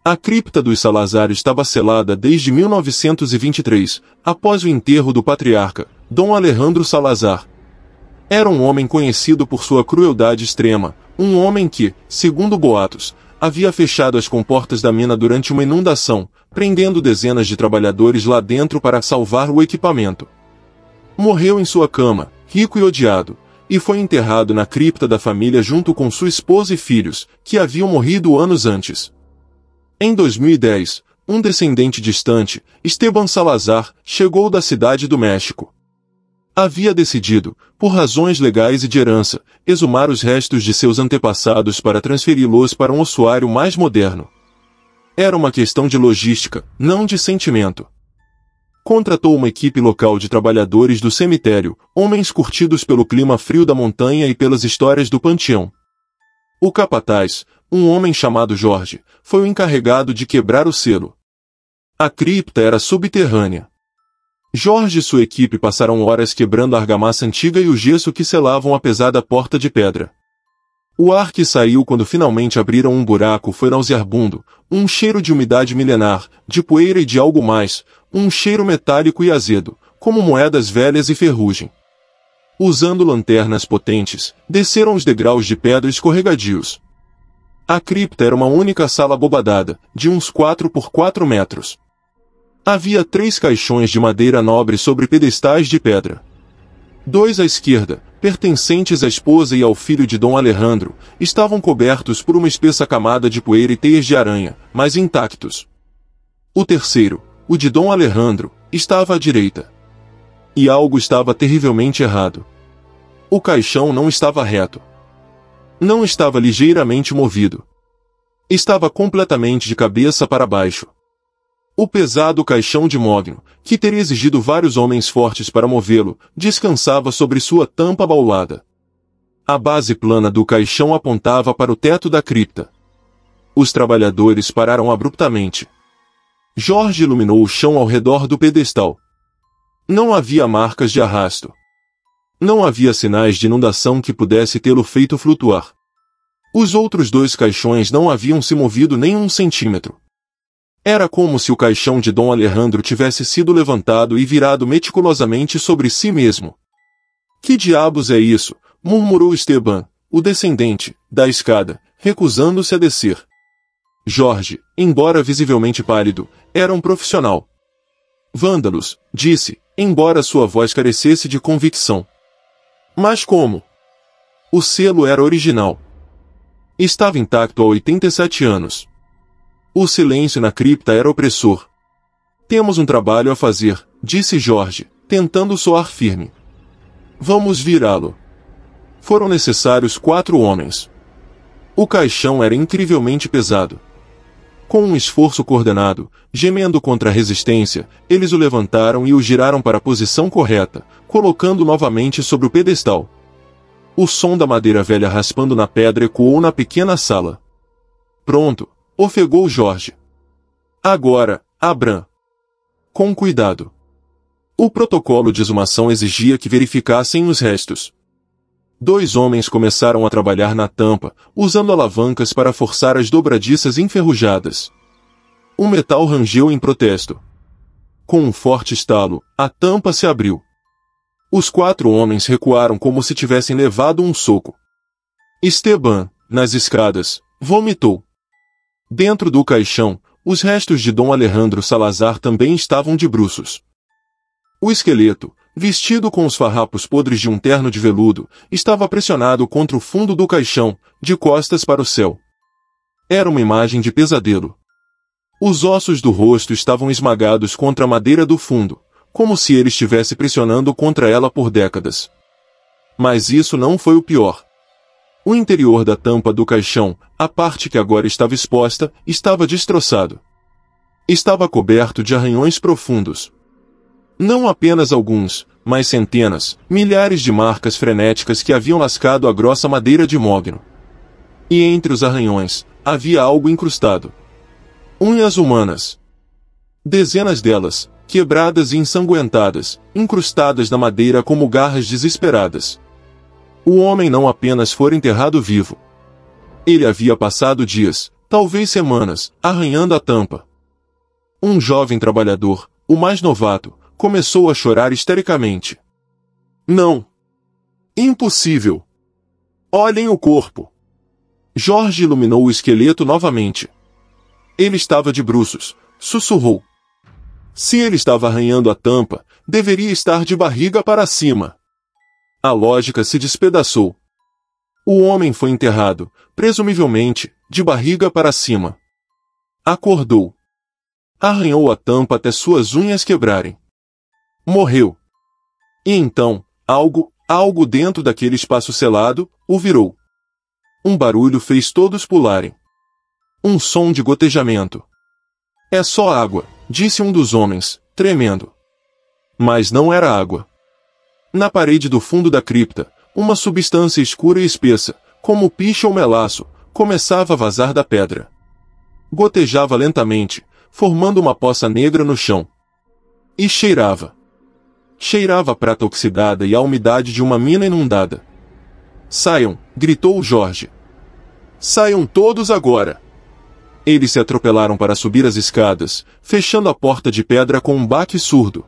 A cripta dos Salazar estava selada desde 1923, após o enterro do patriarca, Dom Alejandro Salazar. Era um homem conhecido por sua crueldade extrema, um homem que, segundo boatos, havia fechado as comportas da mina durante uma inundação, prendendo dezenas de trabalhadores lá dentro para salvar o equipamento. Morreu em sua cama, rico e odiado, e foi enterrado na cripta da família junto com sua esposa e filhos, que haviam morrido anos antes. Em 2010, um descendente distante, Esteban Salazar, chegou da cidade do México. Havia decidido, por razões legais e de herança, exumar os restos de seus antepassados para transferi-los para um ossuário mais moderno. Era uma questão de logística, não de sentimento. Contratou uma equipe local de trabalhadores do cemitério, homens curtidos pelo clima frio da montanha e pelas histórias do panteão. O capataz, um homem chamado Jorge, foi o encarregado de quebrar o selo. A cripta era subterrânea. Jorge e sua equipe passaram horas quebrando a argamassa antiga e o gesso que selavam a pesada porta de pedra. O ar que saiu quando finalmente abriram um buraco foi nauseabundo, um cheiro de umidade milenar, de poeira e de algo mais, um cheiro metálico e azedo, como moedas velhas e ferrugem. Usando lanternas potentes, desceram os degraus de pedra escorregadios. A cripta era uma única sala abobadada, de uns 4 por 4 metros. Havia 3 caixões de madeira nobre sobre pedestais de pedra. 2 à esquerda, pertencentes à esposa e ao filho de Dom Alejandro, estavam cobertos por uma espessa camada de poeira e teias de aranha, mas intactos. O terceiro, o de Dom Alejandro, estava à direita. E algo estava terrivelmente errado. O caixão não estava reto. Não estava ligeiramente movido. Estava completamente de cabeça para baixo. O pesado caixão de mogno, que teria exigido vários homens fortes para movê-lo, descansava sobre sua tampa abaulada. A base plana do caixão apontava para o teto da cripta. Os trabalhadores pararam abruptamente. Jorge iluminou o chão ao redor do pedestal. Não havia marcas de arrasto. Não havia sinais de inundação que pudesse tê-lo feito flutuar. Os outros 2 caixões não haviam se movido nem 1 centímetro. Era como se o caixão de Dom Alejandro tivesse sido levantado e virado meticulosamente sobre si mesmo. Que diabos é isso? Murmurou Esteban, o descendente, da escada, recusando-se a descer. Jorge, embora visivelmente pálido, era um profissional. Vândalos, disse, embora sua voz carecesse de convicção. Mas como? O selo era original. Estava intacto há 87 anos. O silêncio na cripta era opressor. Temos um trabalho a fazer, disse Jorge, tentando soar firme. Vamos virá-lo. Foram necessários 4 homens. O caixão era incrivelmente pesado. Com um esforço coordenado, gemendo contra a resistência, eles o levantaram e o giraram para a posição correta, colocando novamente sobre o pedestal. O som da madeira velha raspando na pedra ecoou na pequena sala. Pronto, ofegou Jorge. Agora, Abram. Com cuidado. O protocolo de exumação exigia que verificassem os restos. 2 homens começaram a trabalhar na tampa, usando alavancas para forçar as dobradiças enferrujadas. O metal rangeu em protesto. Com um forte estalo, a tampa se abriu. Os 4 homens recuaram como se tivessem levado um soco. Esteban, nas escadas, vomitou. Dentro do caixão, os restos de Dom Alejandro Salazar também estavam de bruços. O esqueleto, vestido com os farrapos podres de um terno de veludo, estava pressionado contra o fundo do caixão, de costas para o céu. Era uma imagem de pesadelo. Os ossos do rosto estavam esmagados contra a madeira do fundo, como se ele estivesse pressionando contra ela por décadas. Mas isso não foi o pior. O interior da tampa do caixão, a parte que agora estava exposta, estava destroçado. Estava coberto de arranhões profundos. Não apenas alguns, mas centenas, milhares de marcas frenéticas que haviam lascado a grossa madeira de mogno. E entre os arranhões, havia algo incrustado. Unhas humanas. Dezenas delas, quebradas e ensanguentadas, incrustadas na madeira como garras desesperadas. O homem não apenas fora enterrado vivo. Ele havia passado dias, talvez semanas, arranhando a tampa. Um jovem trabalhador, o mais novato, começou a chorar histericamente. Não! Impossível! Olhem o corpo! Jorge iluminou o esqueleto novamente. Ele estava de bruços, sussurrou. Se ele estava arranhando a tampa, deveria estar de barriga para cima. A lógica se despedaçou. O homem foi enterrado, presumivelmente, de barriga para cima. Acordou. Arranhou a tampa até suas unhas quebrarem. Morreu. E então, algo dentro daquele espaço selado, o virou. Um barulho fez todos pularem. Um som de gotejamento. É só água, disse um dos homens, tremendo. Mas não era água. Na parede do fundo da cripta, uma substância escura e espessa, como piche ou melaço, começava a vazar da pedra. Gotejava lentamente, formando uma poça negra no chão. E cheirava. Cheirava a prata oxidada e a umidade de uma mina inundada. Saiam, gritou Jorge. Saiam todos agora. Eles se atropelaram para subir as escadas, fechando a porta de pedra com um baque surdo.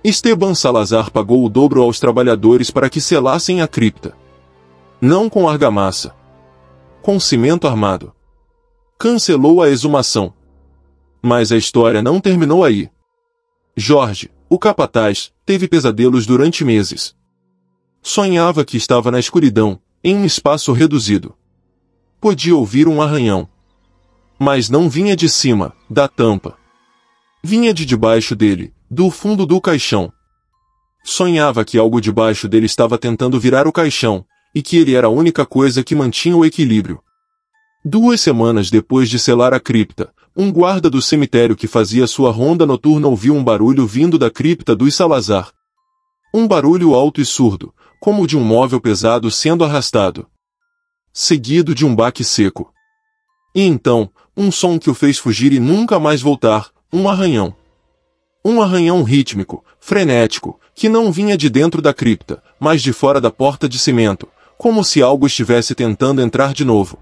Esteban Salazar pagou o dobro aos trabalhadores para que selassem a cripta. Não com argamassa. Com cimento armado. Cancelou a exumação. Mas a história não terminou aí. Jorge, o capataz, teve pesadelos durante meses. Sonhava que estava na escuridão, em um espaço reduzido. Podia ouvir um arranhão. Mas não vinha de cima, da tampa. Vinha de debaixo dele, do fundo do caixão. Sonhava que algo debaixo dele estava tentando virar o caixão, e que ele era a única coisa que mantinha o equilíbrio. 2 semanas depois de selar a cripta, um guarda do cemitério que fazia sua ronda noturna ouviu um barulho vindo da cripta dos Salazar. Um barulho alto e surdo, como o de um móvel pesado sendo arrastado. Seguido de um baque seco. E então, um som que o fez fugir e nunca mais voltar, um arranhão. Um arranhão rítmico, frenético, que não vinha de dentro da cripta, mas de fora da porta de cimento, como se algo estivesse tentando entrar de novo.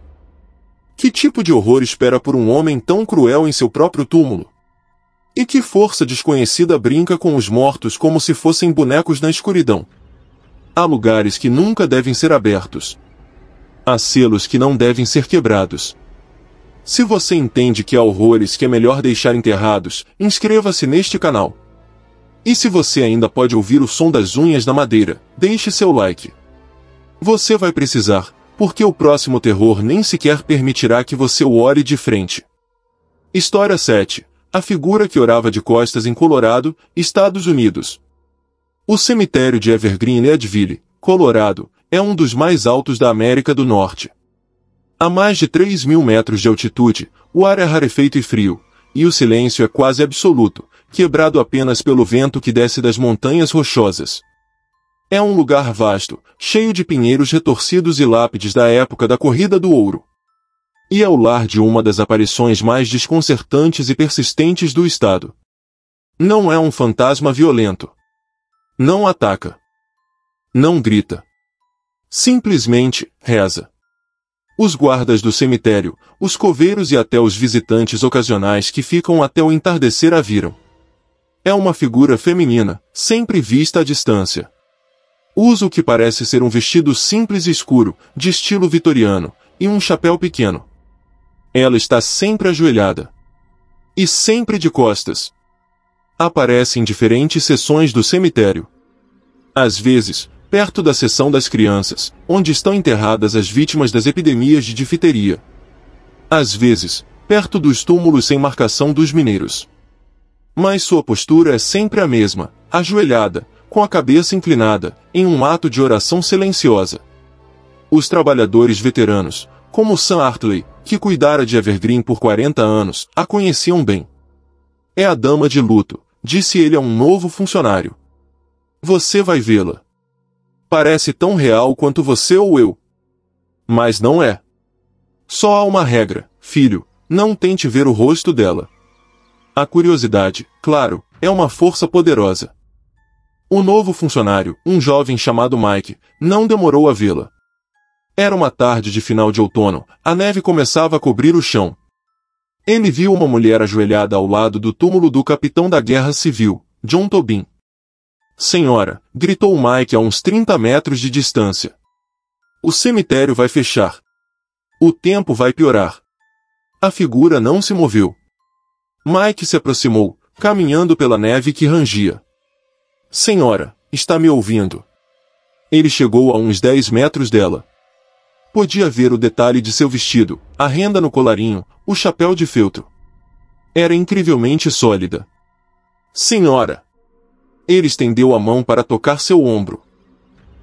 Que tipo de horror espera por um homem tão cruel em seu próprio túmulo? E que força desconhecida brinca com os mortos como se fossem bonecos na escuridão? Há lugares que nunca devem ser abertos. Há selos que não devem ser quebrados. Se você entende que há horrores que é melhor deixar enterrados, inscreva-se neste canal. E se você ainda pode ouvir o som das unhas na madeira, deixe seu like. Você vai precisar, porque o próximo terror nem sequer permitirá que você o olhe de frente. História 7. A figura que orava de costas em Colorado, Estados Unidos. O cemitério de Evergreen em Leadville, Colorado, é um dos mais altos da América do Norte. A mais de 3.000 metros de altitude, o ar é rarefeito e frio, e o silêncio é quase absoluto, quebrado apenas pelo vento que desce das montanhas rochosas. É um lugar vasto, cheio de pinheiros retorcidos e lápides da época da Corrida do Ouro. E é o lar de uma das aparições mais desconcertantes e persistentes do estado. Não é um fantasma violento. Não ataca. Não grita. Simplesmente reza. Os guardas do cemitério, os coveiros e até os visitantes ocasionais que ficam até o entardecer a viram. É uma figura feminina, sempre vista à distância. Usa o que parece ser um vestido simples e escuro, de estilo vitoriano, e um chapéu pequeno. Ela está sempre ajoelhada. E sempre de costas. Aparece em diferentes seções do cemitério. Às vezes, perto da seção das crianças, onde estão enterradas as vítimas das epidemias de difteria. Às vezes, perto dos túmulos sem marcação dos mineiros. Mas sua postura é sempre a mesma, ajoelhada, com a cabeça inclinada, em um ato de oração silenciosa. Os trabalhadores veteranos, como Sam Hartley, que cuidara de Evergreen por 40 anos, a conheciam bem. É a dama de luto, disse ele a um novo funcionário. Você vai vê-la. Parece tão real quanto você ou eu. Mas não é. Só há uma regra, filho, não tente ver o rosto dela. A curiosidade, claro, é uma força poderosa. O novo funcionário, um jovem chamado Mike, não demorou a vê-la. Era uma tarde de final de outono, a neve começava a cobrir o chão. Ele viu uma mulher ajoelhada ao lado do túmulo do capitão da Guerra Civil, John Tobin. Senhora, gritou Mike a uns 30 metros de distância. O cemitério vai fechar. O tempo vai piorar. A figura não se moveu. Mike se aproximou, caminhando pela neve que rangia. Senhora, está me ouvindo? Ele chegou a uns 10 metros dela. Podia ver o detalhe de seu vestido, a renda no colarinho, o chapéu de feltro. Era incrivelmente sólida. Senhora! Ele estendeu a mão para tocar seu ombro.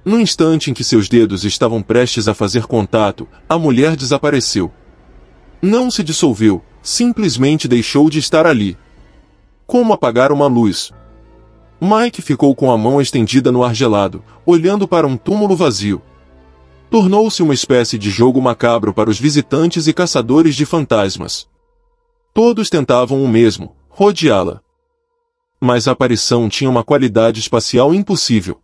No instante em que seus dedos estavam prestes a fazer contato, a mulher desapareceu. Não se dissolveu, simplesmente deixou de estar ali. Como apagar uma luz. Mike ficou com a mão estendida no ar gelado, olhando para um túmulo vazio. Tornou-se uma espécie de jogo macabro para os visitantes e caçadores de fantasmas. Todos tentavam o mesmo, rodeá-la. Mas a aparição tinha uma qualidade espacial impossível.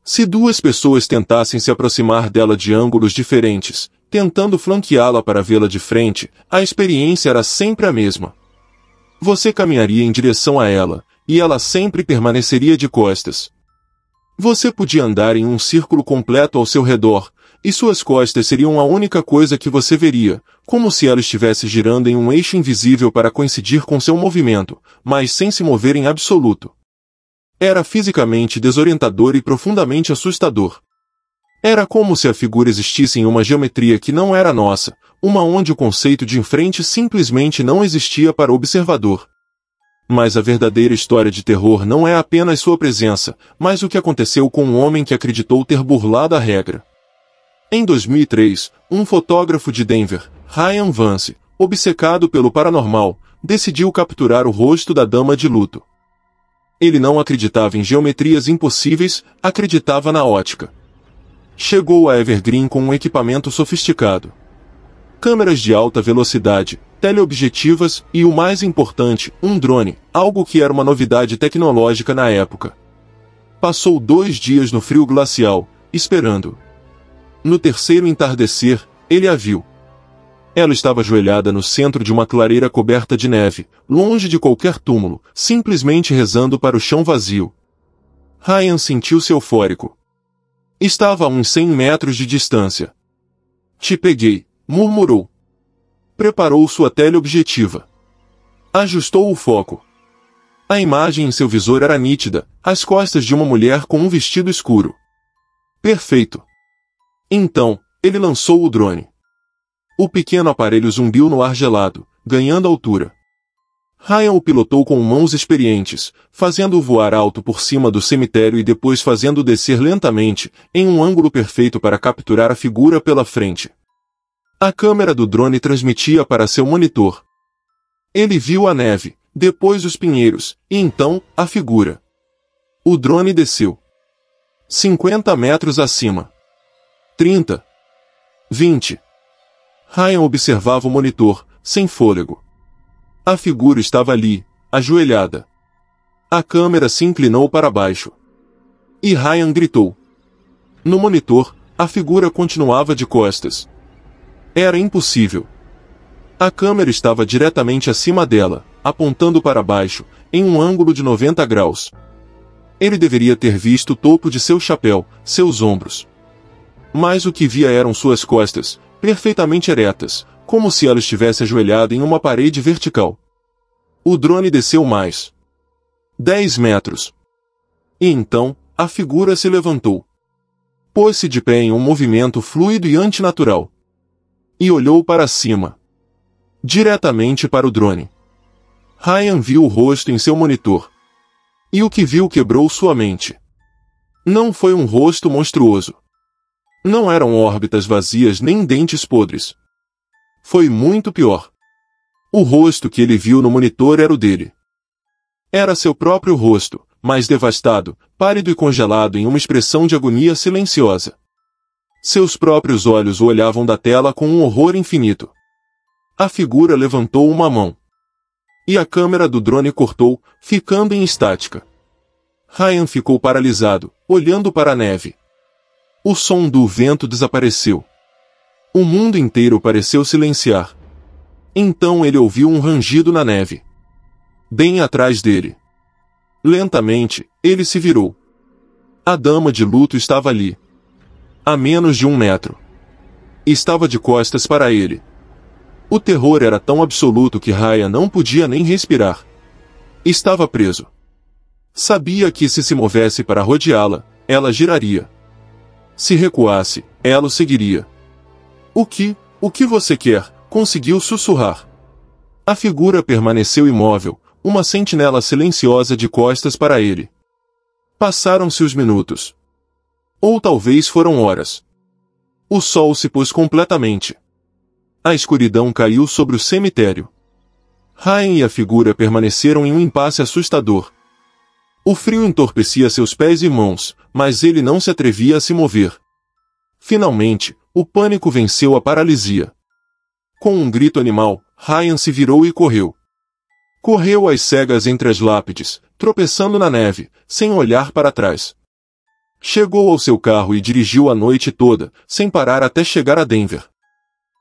Se duas pessoas tentassem se aproximar dela de ângulos diferentes, tentando flanqueá-la para vê-la de frente, a experiência era sempre a mesma. Você caminharia em direção a ela, e ela sempre permaneceria de costas. Você podia andar em um círculo completo ao seu redor, e suas costas seriam a única coisa que você veria, como se ela estivesse girando em um eixo invisível para coincidir com seu movimento, mas sem se mover em absoluto. Era fisicamente desorientador e profundamente assustador. Era como se a figura existisse em uma geometria que não era nossa, uma onde o conceito de enfrente simplesmente não existia para o observador. Mas a verdadeira história de terror não é apenas sua presença, mas o que aconteceu com um homem que acreditou ter burlado a regra. Em 2003, um fotógrafo de Denver, Ryan Vance, obcecado pelo paranormal, decidiu capturar o rosto da dama de luto. Ele não acreditava em geometrias impossíveis, acreditava na ótica. Chegou a Evergreen com um equipamento sofisticado. Câmeras de alta velocidade, teleobjetivas e, o mais importante, um drone, algo que era uma novidade tecnológica na época. Passou 2 dias no frio glacial, esperando. No terceiro entardecer, ele a viu. Ela estava ajoelhada no centro de uma clareira coberta de neve, longe de qualquer túmulo, simplesmente rezando para o chão vazio. Ryan sentiu-se eufórico. Estava a uns 100 metros de distância. Te peguei, murmurou. Preparou sua teleobjetiva. Ajustou o foco. A imagem em seu visor era nítida, as costas de uma mulher com um vestido escuro. Perfeito. Então, ele lançou o drone. O pequeno aparelho zumbiu no ar gelado, ganhando altura. Ryan o pilotou com mãos experientes, fazendo-o voar alto por cima do cemitério e depois fazendo-o descer lentamente, em um ângulo perfeito para capturar a figura pela frente. A câmera do drone transmitia para seu monitor. Ele viu a neve, depois os pinheiros, e então, a figura. O drone desceu. 50 metros acima. 30. 20. Ryan observava o monitor, sem fôlego. A figura estava ali, ajoelhada. A câmera se inclinou para baixo. E Ryan gritou. No monitor, a figura continuava de costas. Era impossível. A câmera estava diretamente acima dela, apontando para baixo, em um ângulo de 90 graus. Ele deveria ter visto o topo de seu chapéu, seus ombros. Mas o que via eram suas costas, perfeitamente eretas, como se ela estivesse ajoelhada em uma parede vertical. O drone desceu mais. 10 metros. E então, a figura se levantou. Pôs-se de pé em um movimento fluido e antinatural. E olhou para cima. Diretamente para o drone. Ryan viu o rosto em seu monitor. E o que viu quebrou sua mente. Não foi um rosto monstruoso. Não eram órbitas vazias nem dentes podres. Foi muito pior. O rosto que ele viu no monitor era o dele. Era seu próprio rosto, mas devastado, pálido e congelado em uma expressão de agonia silenciosa. Seus próprios olhos o olhavam da tela com um horror infinito. A figura levantou uma mão. E a câmera do drone cortou, ficando em estática. Ryan ficou paralisado, olhando para a neve. O som do vento desapareceu. O mundo inteiro pareceu silenciar. Então ele ouviu um rangido na neve. Bem atrás dele. Lentamente, ele se virou. A dama de luto estava ali. A menos de 1 metro. Estava de costas para ele. O terror era tão absoluto que Ryan não podia nem respirar. Estava preso. Sabia que se movesse para rodeá-la, ela giraria. Se recuasse, ela o seguiria. O que você quer? Conseguiu sussurrar. A figura permaneceu imóvel, uma sentinela silenciosa de costas para ele. Passaram-se os minutos. Ou talvez foram horas. O sol se pôs completamente. A escuridão caiu sobre o cemitério. Ryan e a figura permaneceram em um impasse assustador. O frio entorpecia seus pés e mãos, mas ele não se atrevia a se mover. Finalmente, o pânico venceu a paralisia. Com um grito animal, Ryan se virou e correu. Correu às cegas entre as lápides, tropeçando na neve, sem olhar para trás. Chegou ao seu carro e dirigiu a noite toda, sem parar até chegar a Denver.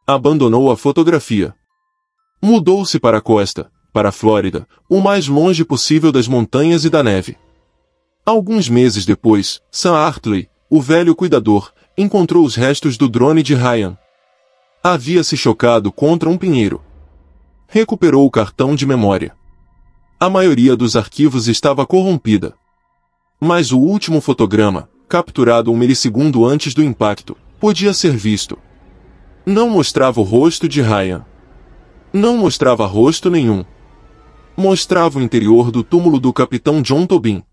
Abandonou a fotografia. Mudou-se para a costa, para a Flórida, o mais longe possível das montanhas e da neve. Alguns meses depois, Sam Hartley, o velho cuidador, encontrou os restos do drone de Ryan. Havia se chocado contra um pinheiro. Recuperou o cartão de memória. A maioria dos arquivos estava corrompida. Mas o último fotograma, capturado 1 milissegundo antes do impacto, podia ser visto. Não mostrava o rosto de Ryan. Não mostrava rosto nenhum. Mostrava o interior do túmulo do capitão John Tobin.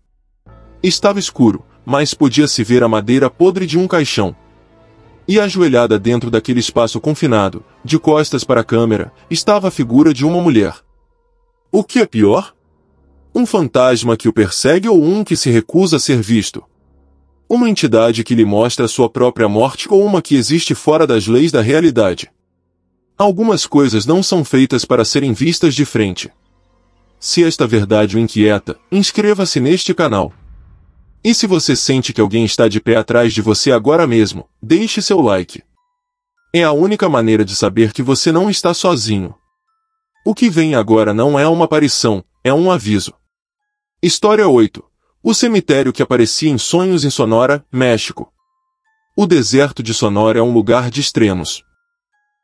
Estava escuro, mas podia-se ver a madeira podre de um caixão. E ajoelhada dentro daquele espaço confinado, de costas para a câmera, estava a figura de uma mulher. O que é pior? Um fantasma que o persegue ou um que se recusa a ser visto? Uma entidade que lhe mostra a sua própria morte ou uma que existe fora das leis da realidade? Algumas coisas não são feitas para serem vistas de frente. Se esta verdade o inquieta, inscreva-se neste canal. E se você sente que alguém está de pé atrás de você agora mesmo, deixe seu like. É a única maneira de saber que você não está sozinho. O que vem agora não é uma aparição, é um aviso. História 8. O cemitério que aparecia em sonhos em Sonora, México. O deserto de Sonora é um lugar de extremos.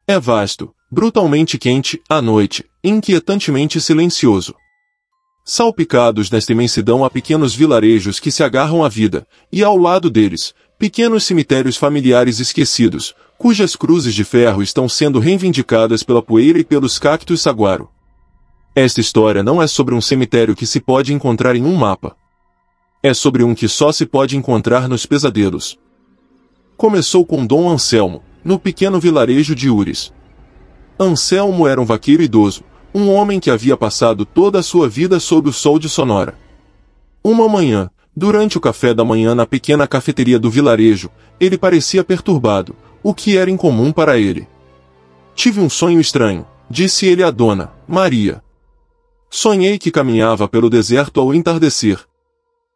É vasto, brutalmente quente, à noite, inquietantemente silencioso. Salpicados nesta imensidão há pequenos vilarejos que se agarram à vida, e ao lado deles, pequenos cemitérios familiares esquecidos, cujas cruzes de ferro estão sendo reivindicadas pela poeira e pelos cactos saguaro. Esta história não é sobre um cemitério que se pode encontrar em um mapa. É sobre um que só se pode encontrar nos pesadelos. Começou com Dom Anselmo, no pequeno vilarejo de Ures. Anselmo era um vaqueiro idoso, um homem que havia passado toda a sua vida sob o sol de Sonora. Uma manhã, durante o café da manhã na pequena cafeteria do vilarejo, ele parecia perturbado, o que era incomum para ele. Tive um sonho estranho, disse ele à dona Maria. Sonhei que caminhava pelo deserto ao entardecer.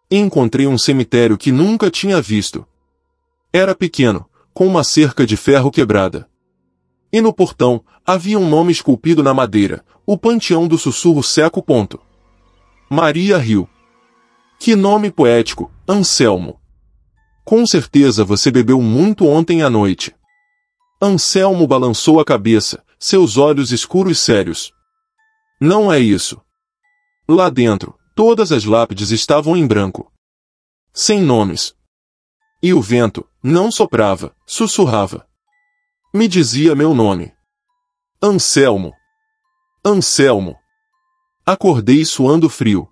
E encontrei um cemitério que nunca tinha visto. Era pequeno, com uma cerca de ferro quebrada. E no portão, havia um nome esculpido na madeira, o Panteão do Sussurro Seco. Maria riu. Que nome poético, Anselmo. Com certeza você bebeu muito ontem à noite. Anselmo balançou a cabeça, seus olhos escuros e sérios. Não é isso. Lá dentro, todas as lápides estavam em branco. Sem nomes. E o vento não soprava, sussurrava. Me dizia meu nome. Anselmo. Anselmo. Acordei suando frio.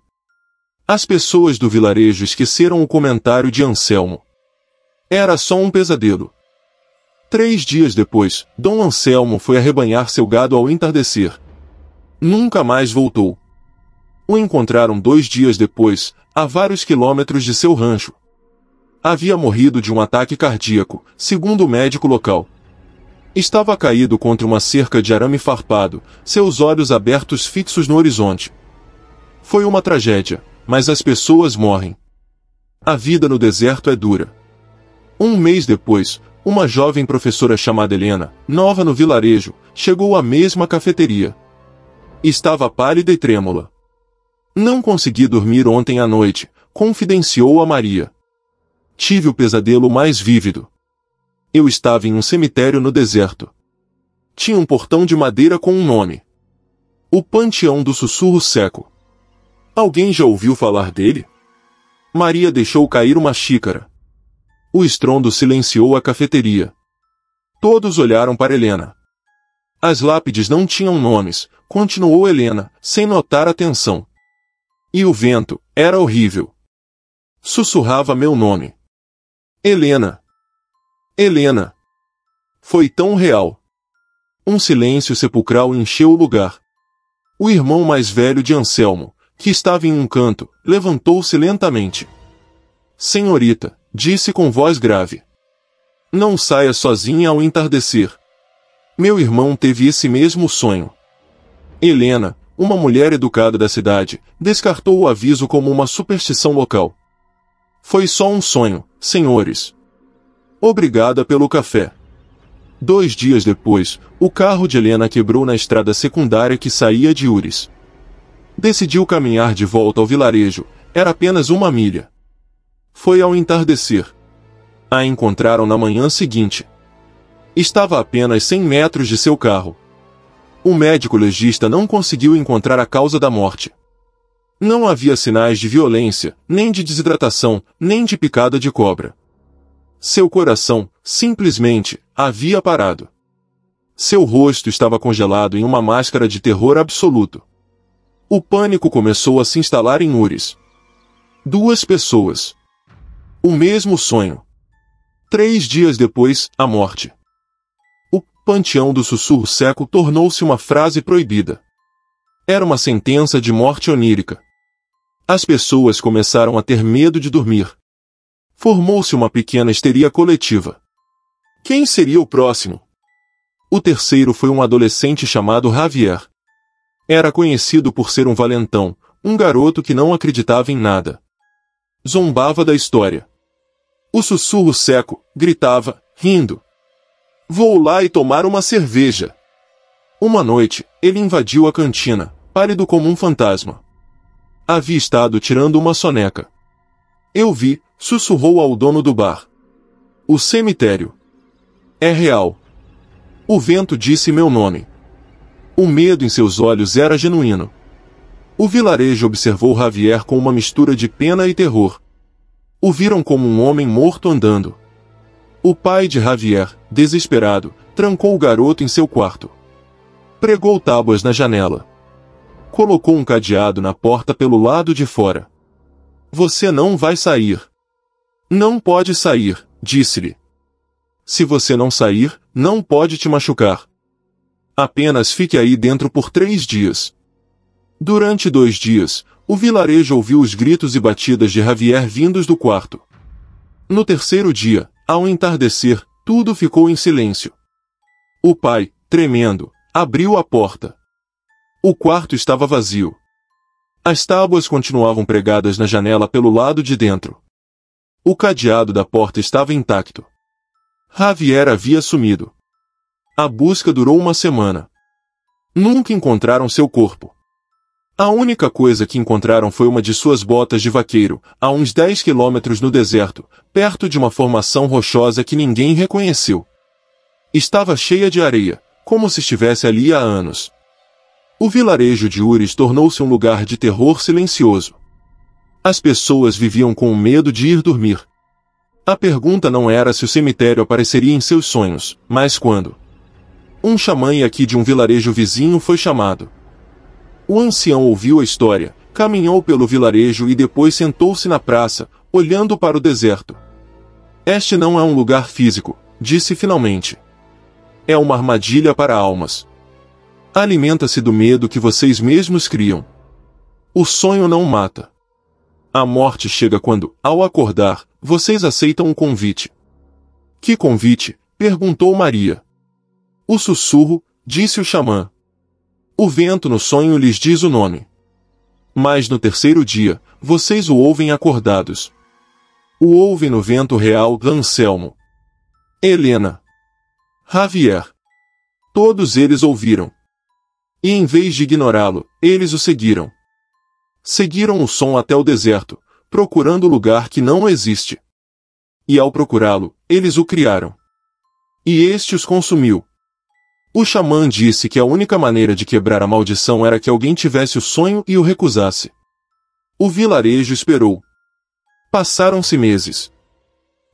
As pessoas do vilarejo esqueceram o comentário de Anselmo. Era só um pesadelo. 3 dias depois, Dom Anselmo foi arrebanhar seu gado ao entardecer. Nunca mais voltou. O encontraram 2 dias depois, a vários quilômetros de seu rancho. Havia morrido de um ataque cardíaco, segundo o médico local. Estava caído contra uma cerca de arame farpado, seus olhos abertos fixos no horizonte. Foi uma tragédia, mas as pessoas morrem. A vida no deserto é dura. 1 mês depois, uma jovem professora chamada Helena, nova no vilarejo, chegou à mesma cafeteria. Estava pálida e trêmula. Não consegui dormir ontem à noite, confidenciou a Maria. Tive o pesadelo mais vívido. Eu estava em um cemitério no deserto. Tinha um portão de madeira com um nome. O Panteão do Sussurro Seco. Alguém já ouviu falar dele? Maria deixou cair uma xícara. O estrondo silenciou a cafeteria. Todos olharam para Helena. As lápides não tinham nomes, continuou Helena, sem notar a tensão. E o vento era horrível. Sussurrava meu nome. Helena. Helena. Foi tão real. Um silêncio sepulcral encheu o lugar. O irmão mais velho de Anselmo, que estava em um canto, levantou-se lentamente. Senhorita, disse com voz grave. Não saia sozinha ao entardecer. Meu irmão teve esse mesmo sonho. Helena, uma mulher educada da cidade, descartou o aviso como uma superstição local. Foi só um sonho, senhores. Obrigada pelo café. 2 dias depois, o carro de Helena quebrou na estrada secundária que saía de Ures. Decidiu caminhar de volta ao vilarejo, era apenas 1 milha. Foi ao entardecer. A encontraram na manhã seguinte. Estava a apenas 100 metros de seu carro. O médico legista não conseguiu encontrar a causa da morte. Não havia sinais de violência, nem de desidratação, nem de picada de cobra. Seu coração, simplesmente, havia parado. Seu rosto estava congelado em uma máscara de terror absoluto. O pânico começou a se instalar em Ures. 2 pessoas. O mesmo sonho. 3 dias depois, a morte. O Panteão do Sussurro Seco tornou-se uma frase proibida. Era uma sentença de morte onírica. As pessoas começaram a ter medo de dormir. Formou-se uma pequena histeria coletiva. Quem seria o próximo? O terceiro foi um adolescente chamado Javier. Era conhecido por ser um valentão, um garoto que não acreditava em nada. Zombava da história. O sussurro seco, gritava, rindo. Vou lá e tomar uma cerveja. Uma noite, ele invadiu a cantina, pálido como um fantasma. Havia estado tirando uma soneca. Eu vi, sussurrou ao dono do bar. O cemitério. É real. O vento disse meu nome. O medo em seus olhos era genuíno. O vilarejo observou Javier com uma mistura de pena e terror. O viram como um homem morto andando. O pai de Javier, desesperado, trancou o garoto em seu quarto. Pregou tábuas na janela. Colocou um cadeado na porta pelo lado de fora. Você não vai sair. Não pode sair, disse-lhe. Se você não sair, não pode te machucar. Apenas fique aí dentro por 3 dias. Durante 2 dias, o vilarejo ouviu os gritos e batidas de Javier vindos do quarto. No 3º dia, ao entardecer, tudo ficou em silêncio. O pai, tremendo, abriu a porta. O quarto estava vazio. As tábuas continuavam pregadas na janela pelo lado de dentro. O cadeado da porta estava intacto. Javier havia sumido. A busca durou 1 semana. Nunca encontraram seu corpo. A única coisa que encontraram foi uma de suas botas de vaqueiro, a uns 10 quilômetros no deserto, perto de uma formação rochosa que ninguém reconheceu. Estava cheia de areia, como se estivesse ali há anos. O vilarejo de Ures tornou-se um lugar de terror silencioso. As pessoas viviam com medo de ir dormir. A pergunta não era se o cemitério apareceria em seus sonhos, mas quando. Um xamã aqui de um vilarejo vizinho foi chamado. O ancião ouviu a história, caminhou pelo vilarejo e depois sentou-se na praça, olhando para o deserto. Este não é um lugar físico, disse finalmente. É uma armadilha para almas. Alimenta-se do medo que vocês mesmos criam. O sonho não mata. A morte chega quando, ao acordar, vocês aceitam um convite. Que convite? Perguntou Maria. O sussurro, disse o xamã. O vento no sonho lhes diz o nome. Mas no 3º dia, vocês o ouvem acordados. O ouvem no vento real Anselmo. Helena. Javier. Todos eles ouviram. E em vez de ignorá-lo, eles o seguiram. Seguiram o som até o deserto, procurando o lugar que não existe. E ao procurá-lo, eles o criaram. E este os consumiu. O xamã disse que a única maneira de quebrar a maldição era que alguém tivesse o sonho e o recusasse. O vilarejo esperou. Passaram-se meses.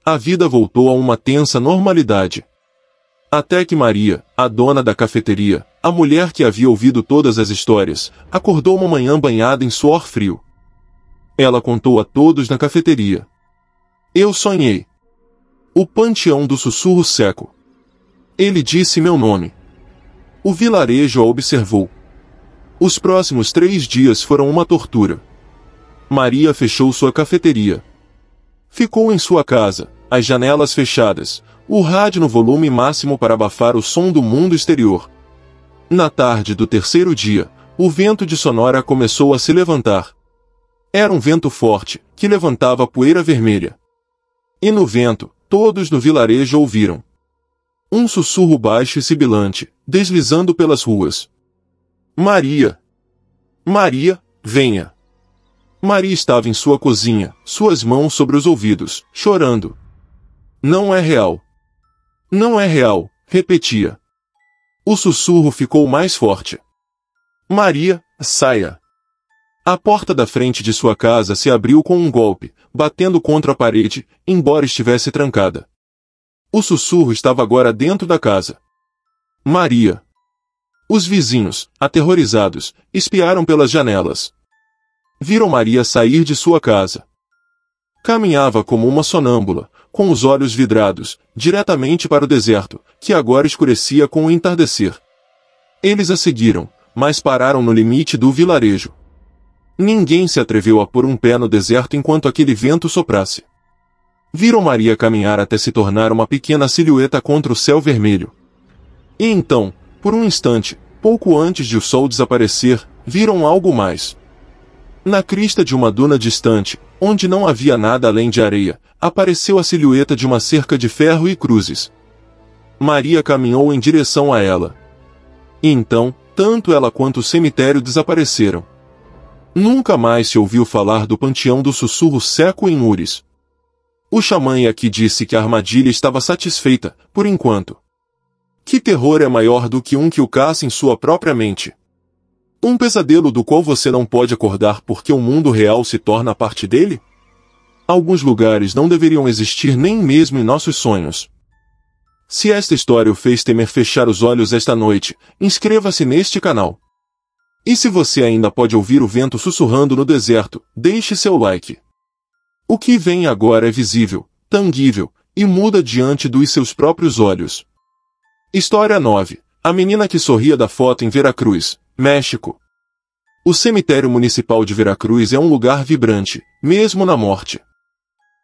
A vida voltou a uma tensa normalidade. Até que Maria, a dona da cafeteria, a mulher que havia ouvido todas as histórias, acordou uma manhã banhada em suor frio. Ela contou a todos na cafeteria. Eu sonhei. O panteão do sussurro seco. Ele disse meu nome. O vilarejo a observou. Os próximos 3 dias foram uma tortura. Maria fechou sua cafeteria. Ficou em sua casa, as janelas fechadas, o rádio no volume máximo para abafar o som do mundo exterior. Na tarde do 3º dia, o vento de Sonora começou a se levantar. Era um vento forte, que levantava poeira vermelha. E no vento, todos no vilarejo ouviram. Um sussurro baixo e sibilante, deslizando pelas ruas. Maria! Maria, venha! Maria estava em sua cozinha, suas mãos sobre os ouvidos, chorando. Não é real. Não é real, repetia. O sussurro ficou mais forte. Maria, saia! A porta da frente de sua casa se abriu com um golpe, batendo contra a parede, embora estivesse trancada. O sussurro estava agora dentro da casa. Maria! Os vizinhos, aterrorizados, espiaram pelas janelas. Viram Maria sair de sua casa. Caminhava como uma sonâmbula, com os olhos vidrados, diretamente para o deserto, que agora escurecia com o entardecer. Eles a seguiram, mas pararam no limite do vilarejo. Ninguém se atreveu a pôr um pé no deserto enquanto aquele vento soprasse. Viram Maria caminhar até se tornar uma pequena silhueta contra o céu vermelho. E então, por um instante, pouco antes de o sol desaparecer, viram algo mais. Na crista de uma duna distante, onde não havia nada além de areia, apareceu a silhueta de uma cerca de ferro e cruzes. Maria caminhou em direção a ela. E então, tanto ela quanto o cemitério desapareceram. Nunca mais se ouviu falar do panteão do sussurro seco em Ures. O xamã aqui disse que a armadilha estava satisfeita, por enquanto. Que terror é maior do que um que o caça em sua própria mente? Um pesadelo do qual você não pode acordar porque o mundo real se torna parte dele? Alguns lugares não deveriam existir nem mesmo em nossos sonhos. Se esta história o fez temer fechar os olhos esta noite, inscreva-se neste canal. E se você ainda pode ouvir o vento sussurrando no deserto, deixe seu like. O que vem agora é visível, tangível, e muda diante dos seus próprios olhos. História 9. A menina que sorria da foto em Veracruz, México. O cemitério municipal de Veracruz é um lugar vibrante, mesmo na morte.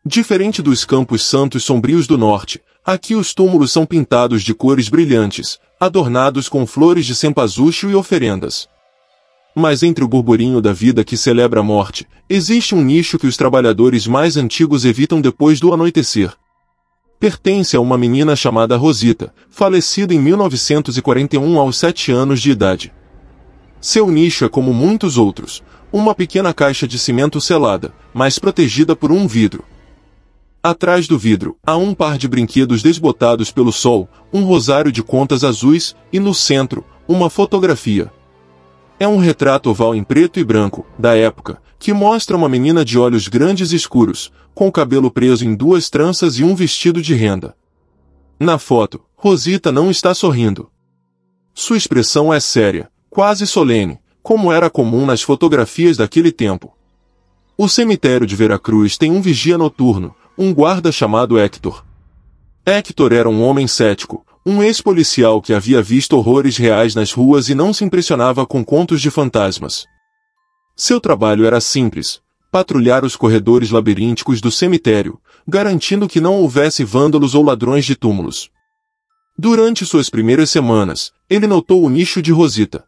Diferente dos campos santos sombrios do norte, aqui os túmulos são pintados de cores brilhantes, adornados com flores de cempasúchio e oferendas. Mas entre o burburinho da vida que celebra a morte, existe um nicho que os trabalhadores mais antigos evitam depois do anoitecer. Pertence a uma menina chamada Rosita, falecida em 1941 aos 7 anos de idade. Seu nicho é como muitos outros, uma pequena caixa de cimento selada, mas protegida por um vidro. Atrás do vidro, há um par de brinquedos desbotados pelo sol, um rosário de contas azuis, e no centro, uma fotografia. É um retrato oval em preto e branco, da época, que mostra uma menina de olhos grandes e escuros, com o cabelo preso em 2 tranças e um vestido de renda. Na foto, Rosita não está sorrindo. Sua expressão é séria, quase solene, como era comum nas fotografias daquele tempo. O cemitério de Veracruz tem um vigia noturno, um guarda chamado Héctor. Héctor era um homem cético, um ex-policial que havia visto horrores reais nas ruas e não se impressionava com contos de fantasmas. Seu trabalho era simples, patrulhar os corredores labirínticos do cemitério, garantindo que não houvesse vândalos ou ladrões de túmulos. Durante suas primeiras semanas, ele notou o nicho de Rosita.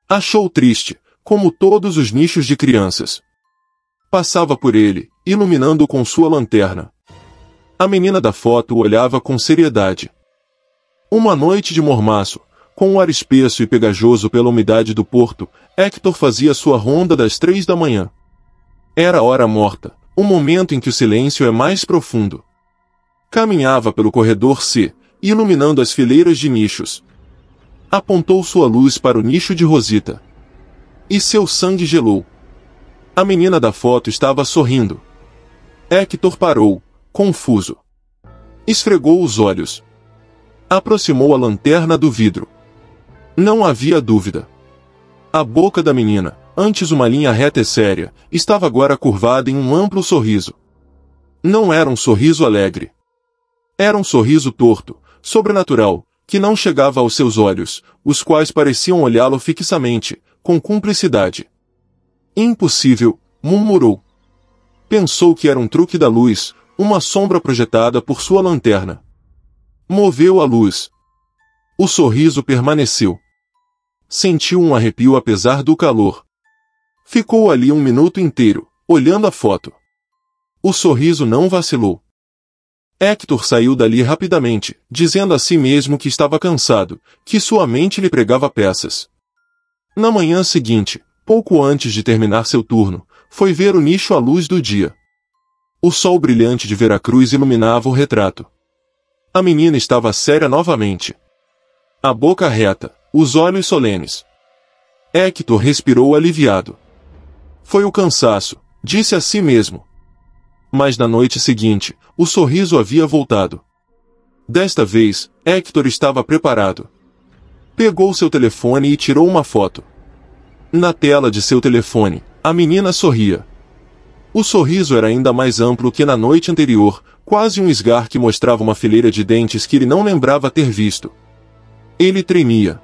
Achou triste, como todos os nichos de crianças. Passava por ele, iluminando-o com sua lanterna. A menina da foto o olhava com seriedade. Uma noite de mormaço, com o ar espesso e pegajoso pela umidade do porto, Héctor fazia sua ronda das 3 da manhã. Era a hora morta, o momento em que o silêncio é mais profundo. Caminhava pelo corredor C, iluminando as fileiras de nichos. Apontou sua luz para o nicho de Rosita. E seu sangue gelou. A menina da foto estava sorrindo. Héctor parou, confuso. Esfregou os olhos. Aproximou a lanterna do vidro. Não havia dúvida. A boca da menina, antes uma linha reta e séria, estava agora curvada em um amplo sorriso. Não era um sorriso alegre. Era um sorriso torto, sobrenatural, que não chegava aos seus olhos, os quais pareciam olhá-lo fixamente, com cumplicidade. Impossível, murmurou. Pensou que era um truque da luz, uma sombra projetada por sua lanterna. Moveu a luz. O sorriso permaneceu. Sentiu um arrepio apesar do calor. Ficou ali 1 minuto inteiro, olhando a foto. O sorriso não vacilou. Héctor saiu dali rapidamente, dizendo a si mesmo que estava cansado, que sua mente lhe pregava peças. Na manhã seguinte, pouco antes de terminar seu turno, foi ver o nicho à luz do dia. O sol brilhante de Veracruz iluminava o retrato. A menina estava séria novamente. A boca reta, os olhos solenes. Héctor respirou aliviado. Foi o cansaço, disse a si mesmo. Mas na noite seguinte, o sorriso havia voltado. Desta vez, Héctor estava preparado. Pegou seu telefone e tirou uma foto. Na tela de seu telefone, a menina sorria. O sorriso era ainda mais amplo que na noite anterior, quase um esgar que mostrava uma fileira de dentes que ele não lembrava ter visto. Ele tremia.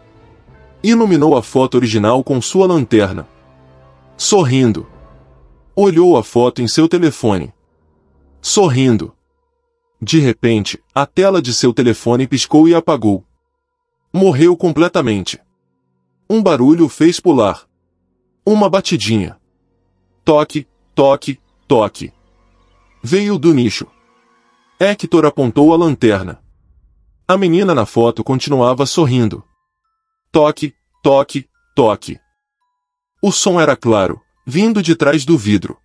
Iluminou a foto original com sua lanterna. Sorrindo. Olhou a foto em seu telefone. Sorrindo. De repente, a tela de seu telefone piscou e apagou. Morreu completamente. Um barulho o fez pular. Uma batidinha. Toque, toque, toque. Veio do nicho. Héctor apontou a lanterna. A menina na foto continuava sorrindo. Toque, toque, toque. O som era claro, vindo de trás do vidro.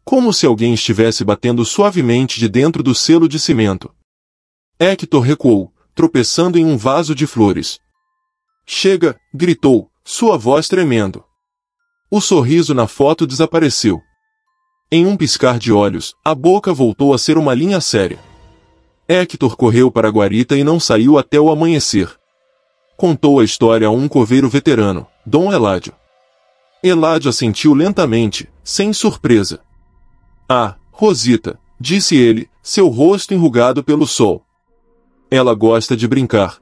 Como se alguém estivesse batendo suavemente de dentro do selo de cimento. Héctor recuou, tropeçando em um vaso de flores. Chega, gritou, sua voz tremendo. O sorriso na foto desapareceu. Em um piscar de olhos, a boca voltou a ser uma linha séria. Héctor correu para a guarita e não saiu até o amanhecer. Contou a história a um coveiro veterano, Dom Eládio. Eladio assentiu lentamente, sem surpresa. Ah, Rosita, disse ele, seu rosto enrugado pelo sol. Ela gosta de brincar.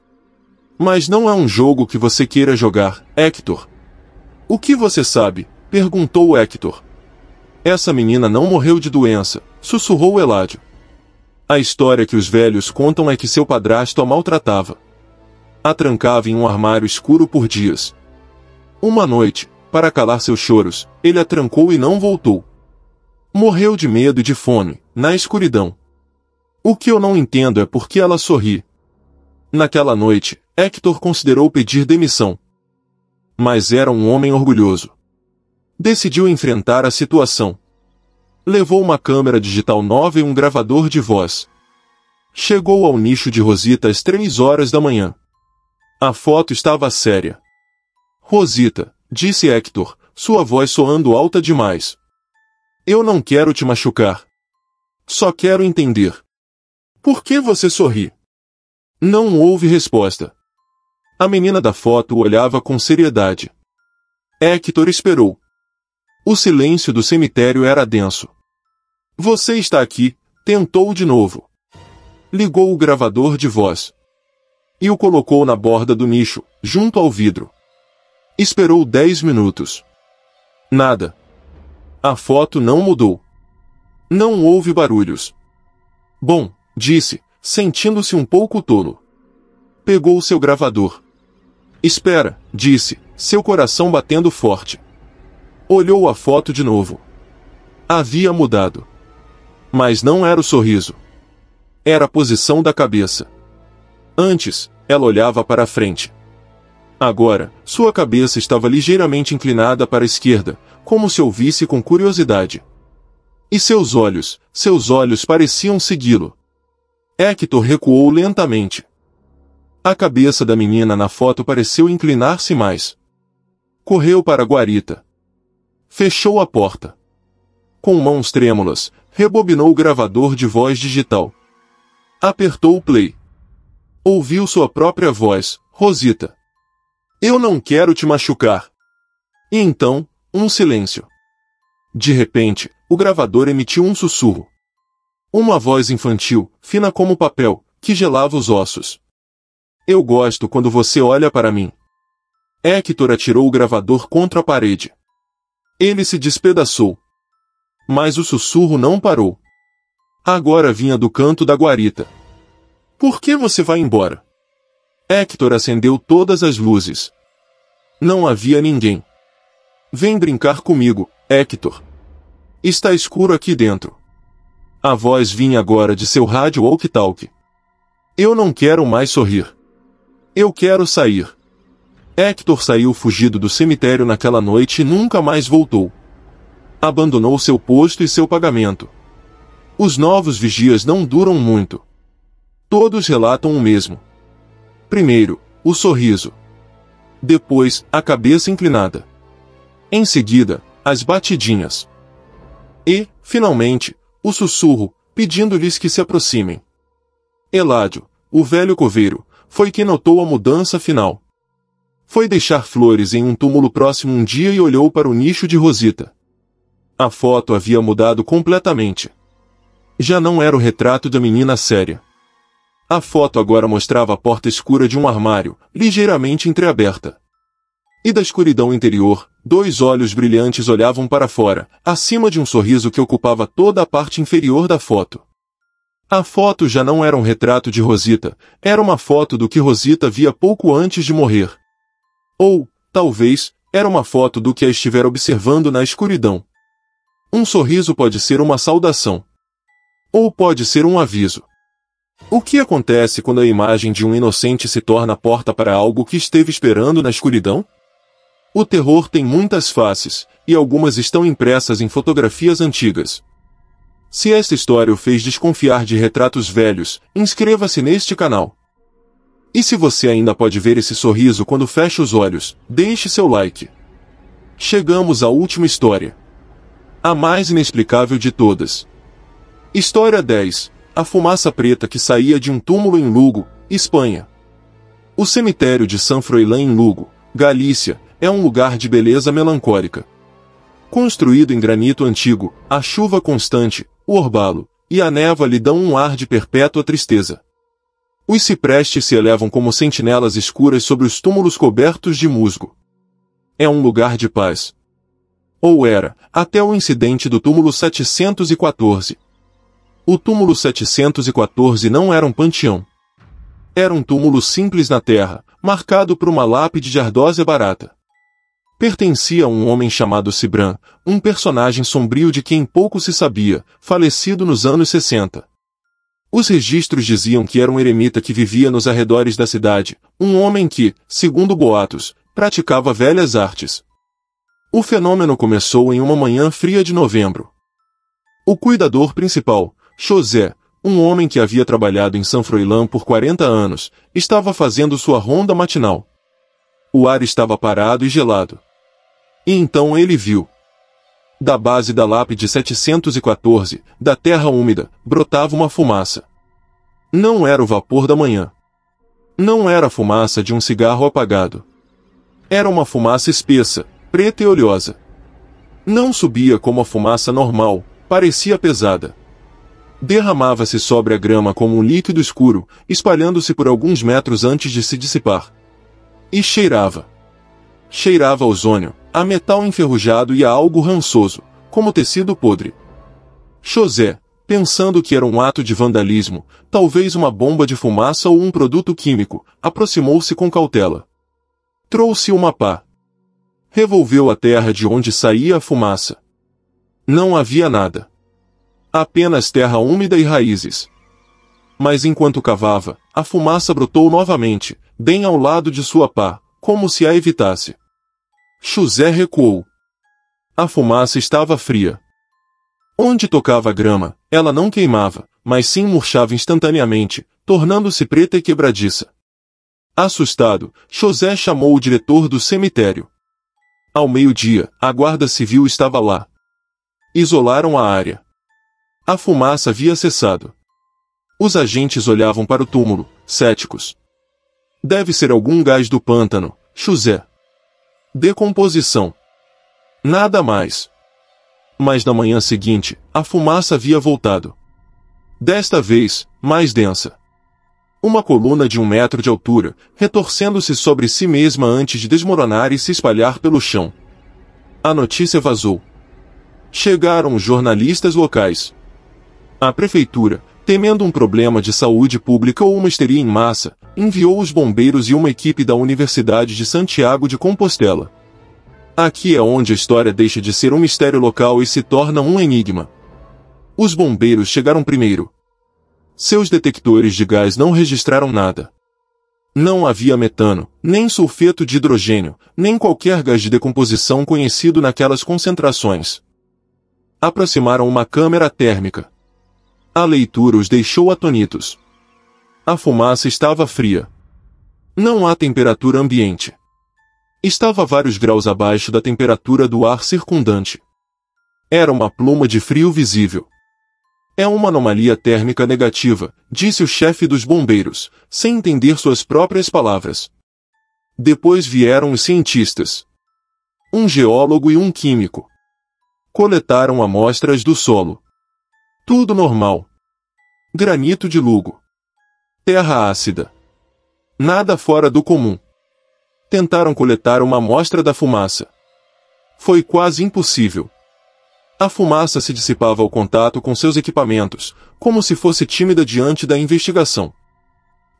Mas não é um jogo que você queira jogar, Hector. O que você sabe? Perguntou Hector. Essa menina não morreu de doença, sussurrou Eladio. A história que os velhos contam é que seu padrasto a maltratava. A trancava em um armário escuro por dias. Uma noite, para calar seus choros, ele a trancou e não voltou. Morreu de medo e de fome, na escuridão. O que eu não entendo é por que ela sorri. Naquela noite, Hector considerou pedir demissão. Mas era um homem orgulhoso. Decidiu enfrentar a situação. Levou uma câmera digital nova e um gravador de voz. Chegou ao nicho de Rosita às 3 horas da manhã. A foto estava séria. Rosita, disse Hector, sua voz soando alta demais. Eu não quero te machucar. Só quero entender. Por que você sorri? Não houve resposta. A menina da foto olhava com seriedade. Hector esperou. O silêncio do cemitério era denso. Você está aqui, tentou de novo. Ligou o gravador de voz. E o colocou na borda do nicho, junto ao vidro. Esperou 10 minutos. Nada. A foto não mudou. Não houve barulhos. Bom, disse, sentindo-se um pouco tolo. Pegou seu gravador. Espera, disse, seu coração batendo forte. Olhou a foto de novo. Havia mudado. Mas não era o sorriso. Era a posição da cabeça. Antes, ela olhava para a frente. Agora, sua cabeça estava ligeiramente inclinada para a esquerda, como se ouvisse com curiosidade. E seus olhos pareciam segui-lo. Hector recuou lentamente. A cabeça da menina na foto pareceu inclinar-se mais. Correu para a guarita. Fechou a porta. Com mãos trêmulas, rebobinou o gravador de voz digital. Apertou o play. Ouviu sua própria voz, Rosita. Eu não quero te machucar. E então, um silêncio. De repente, o gravador emitiu um sussurro. Uma voz infantil, fina como papel, que gelava os ossos. Eu gosto quando você olha para mim. Hector atirou o gravador contra a parede. Ele se despedaçou. Mas o sussurro não parou. Agora vinha do canto da guarita. Por que você vai embora? Hector acendeu todas as luzes. Não havia ninguém. Vem brincar comigo, Hector. Está escuro aqui dentro. A voz vinha agora de seu rádio walkie-talkie. Eu não quero mais sorrir. Eu quero sair. Hector saiu fugido do cemitério naquela noite e nunca mais voltou. Abandonou seu posto e seu pagamento. Os novos vigias não duram muito. Todos relatam o mesmo. Primeiro, o sorriso. Depois, a cabeça inclinada. Em seguida, as batidinhas. E, finalmente, o sussurro, pedindo-lhes que se aproximem. Eladio, o velho coveiro, foi quem notou a mudança final. Foi deixar flores em um túmulo próximo um dia e olhou para o nicho de Rosita. A foto havia mudado completamente. Já não era o retrato da menina séria. A foto agora mostrava a porta escura de um armário, ligeiramente entreaberta. E da escuridão interior, 2 olhos brilhantes olhavam para fora, acima de um sorriso que ocupava toda a parte inferior da foto. A foto já não era um retrato de Rosita, era uma foto do que Rosita via pouco antes de morrer. Ou, talvez, era uma foto do que a estivera observando na escuridão. Um sorriso pode ser uma saudação. Ou pode ser um aviso. O que acontece quando a imagem de um inocente se torna a porta para algo que esteve esperando na escuridão? O terror tem muitas faces, e algumas estão impressas em fotografias antigas. Se esta história o fez desconfiar de retratos velhos, inscreva-se neste canal. E se você ainda pode ver esse sorriso quando fecha os olhos, deixe seu like. Chegamos à última história. A mais inexplicável de todas. História 10. A fumaça preta que saía de um túmulo em Lugo, Espanha. O cemitério de San Froilán em Lugo, Galícia, é um lugar de beleza melancólica. Construído em granito antigo, a chuva constante, o orvalho e a névoa lhe dão um ar de perpétua tristeza. Os ciprestes se elevam como sentinelas escuras sobre os túmulos cobertos de musgo. É um lugar de paz. Ou era, até o incidente do túmulo 714. O túmulo 714 não era um panteão. Era um túmulo simples na terra, marcado por uma lápide de ardósia barata. Pertencia a um homem chamado Cibran, um personagem sombrio de quem pouco se sabia, falecido nos anos 60. Os registros diziam que era um eremita que vivia nos arredores da cidade, um homem que, segundo boatos, praticava velhas artes. O fenômeno começou em uma manhã fria de novembro. O cuidador principal, José, um homem que havia trabalhado em San Froilán por 40 anos, estava fazendo sua ronda matinal. O ar estava parado e gelado. E então ele viu. Da base da lápide 714, da terra úmida, brotava uma fumaça. Não era o vapor da manhã. Não era a fumaça de um cigarro apagado. Era uma fumaça espessa, preta e oleosa. Não subia como a fumaça normal, parecia pesada. Derramava-se sobre a grama como um líquido escuro, espalhando-se por alguns metros antes de se dissipar. E cheirava. Cheirava a ozônio, a metal enferrujado e a algo rançoso, como tecido podre. José, pensando que era um ato de vandalismo, talvez uma bomba de fumaça ou um produto químico, aproximou-se com cautela. Trouxe uma pá. Revolveu a terra de onde saía a fumaça. Não havia nada. Apenas terra úmida e raízes. Mas enquanto cavava, a fumaça brotou novamente, bem ao lado de sua pá, como se a evitasse. José recuou. A fumaça estava fria. Onde tocava a grama, ela não queimava, mas sim murchava instantaneamente, tornando-se preta e quebradiça. Assustado, José chamou o diretor do cemitério. Ao meio-dia, a guarda civil estava lá. Isolaram a área. A fumaça havia cessado. Os agentes olhavam para o túmulo, céticos. Deve ser algum gás do pântano, José. Decomposição. Nada mais. Mas na manhã seguinte, a fumaça havia voltado. Desta vez, mais densa. Uma coluna de 1 metro de altura, retorcendo-se sobre si mesma antes de desmoronar e se espalhar pelo chão. A notícia vazou. Chegaram os jornalistas locais. A prefeitura, temendo um problema de saúde pública ou uma histeria em massa, enviou os bombeiros e uma equipe da Universidade de Santiago de Compostela. Aqui é onde a história deixa de ser um mistério local e se torna um enigma. Os bombeiros chegaram primeiro. Seus detectores de gás não registraram nada. Não havia metano, nem sulfeto de hidrogênio, nem qualquer gás de decomposição conhecido naquelas concentrações. Aproximaram uma câmera térmica. A leitura os deixou atônitos. A fumaça estava fria. Não há temperatura ambiente. Estava a vários graus abaixo da temperatura do ar circundante. Era uma pluma de frio visível. É uma anomalia térmica negativa, disse o chefe dos bombeiros, sem entender suas próprias palavras. Depois vieram os cientistas. Um geólogo e um químico. Coletaram amostras do solo. Tudo normal. Granito de Lugo. Terra ácida. Nada fora do comum. Tentaram coletar uma amostra da fumaça. Foi quase impossível. A fumaça se dissipava ao contato com seus equipamentos, como se fosse tímida diante da investigação.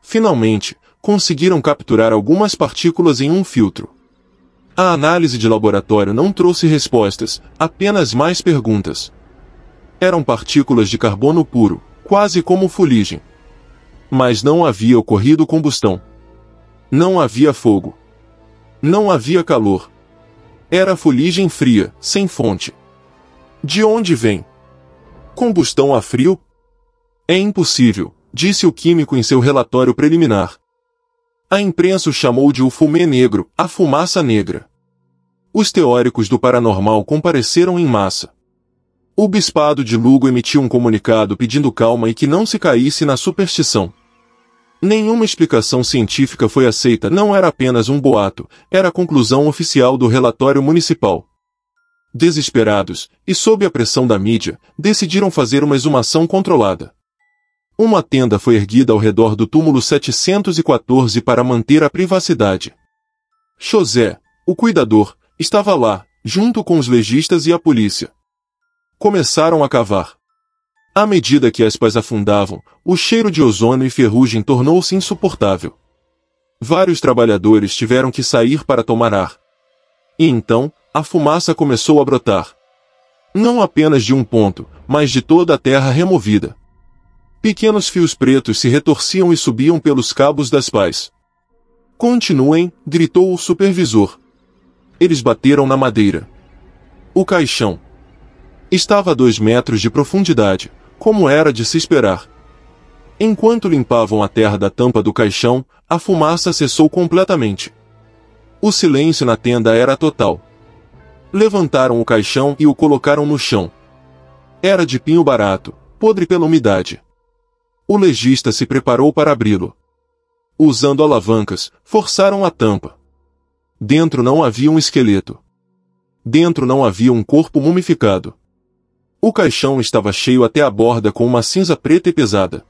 Finalmente, conseguiram capturar algumas partículas em um filtro. A análise de laboratório não trouxe respostas, apenas mais perguntas. Eram partículas de carbono puro, quase como fuligem. Mas não havia ocorrido combustão. Não havia fogo. Não havia calor. Era fuligem fria, sem fonte. De onde vem? Combustão a frio? É impossível, disse o químico em seu relatório preliminar. A imprensa o chamou de o fumê negro, a fumaça negra. Os teóricos do paranormal compareceram em massa. O bispado de Lugo emitiu um comunicado pedindo calma e que não se caísse na superstição. Nenhuma explicação científica foi aceita, não era apenas um boato, era a conclusão oficial do relatório municipal. Desesperados, e sob a pressão da mídia, decidiram fazer uma exumação controlada. Uma tenda foi erguida ao redor do túmulo 714 para manter a privacidade. José, o cuidador, estava lá, junto com os legistas e a polícia. Começaram a cavar. À medida que as pás afundavam, o cheiro de ozônio e ferrugem tornou-se insuportável. Vários trabalhadores tiveram que sair para tomar ar. E então, a fumaça começou a brotar. Não apenas de um ponto, mas de toda a terra removida. Pequenos fios pretos se retorciam e subiam pelos cabos das pás. Continuem, gritou o supervisor. Eles bateram na madeira. O caixão estava a 2 metros de profundidade, como era de se esperar. Enquanto limpavam a terra da tampa do caixão, a fumaça cessou completamente. O silêncio na tenda era total. Levantaram o caixão e o colocaram no chão. Era de pinho barato, podre pela umidade. O legista se preparou para abri-lo. Usando alavancas, forçaram a tampa. Dentro não havia um esqueleto. Dentro não havia um corpo mumificado. O caixão estava cheio até a borda com uma cinza preta e pesada.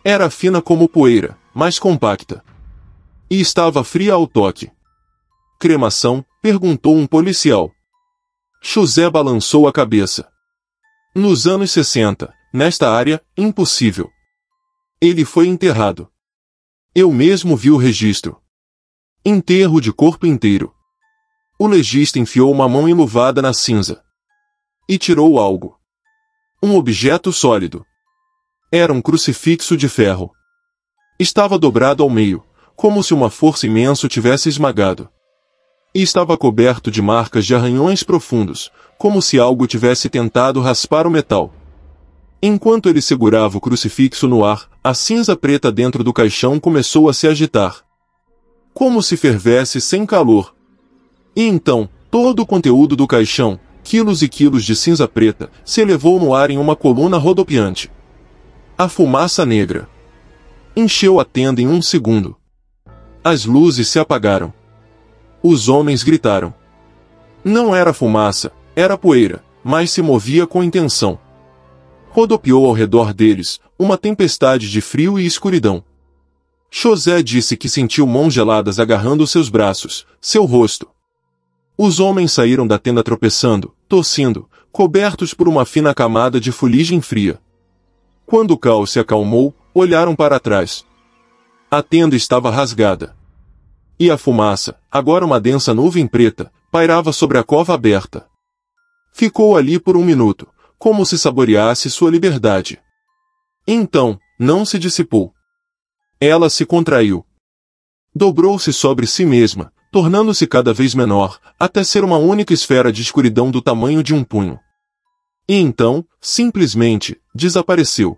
Era fina como poeira, mas compacta. E estava fria ao toque. Cremação? Perguntou um policial. José balançou a cabeça. Nos anos 60, nesta área, impossível. Ele foi enterrado. Eu mesmo vi o registro. Enterro de corpo inteiro. O legista enfiou uma mão enluvada na cinza. E tirou algo. Um objeto sólido. Era um crucifixo de ferro. Estava dobrado ao meio, como se uma força imensa o tivesse esmagado. E estava coberto de marcas de arranhões profundos, como se algo tivesse tentado raspar o metal. Enquanto ele segurava o crucifixo no ar, a cinza preta dentro do caixão começou a se agitar. Como se fervesse sem calor. E então, todo o conteúdo do caixão, quilos e quilos de cinza preta, se elevou no ar em uma coluna rodopiante. A fumaça negra encheu a tenda em um segundo. As luzes se apagaram. Os homens gritaram. Não era fumaça, era poeira, mas se movia com intenção. Rodopiou ao redor deles, uma tempestade de frio e escuridão. José disse que sentiu mãos geladas agarrando seus braços, seu rosto. Os homens saíram da tenda tropeçando, tossindo, cobertos por uma fina camada de fuligem fria. Quando o caos se acalmou, olharam para trás. A tenda estava rasgada. E a fumaça, agora uma densa nuvem preta, pairava sobre a cova aberta. Ficou ali por um minuto, como se saboreasse sua liberdade. Então, não se dissipou. Ela se contraiu. Dobrou-se sobre si mesma, tornando-se cada vez menor, até ser uma única esfera de escuridão do tamanho de um punho. E então, simplesmente, desapareceu.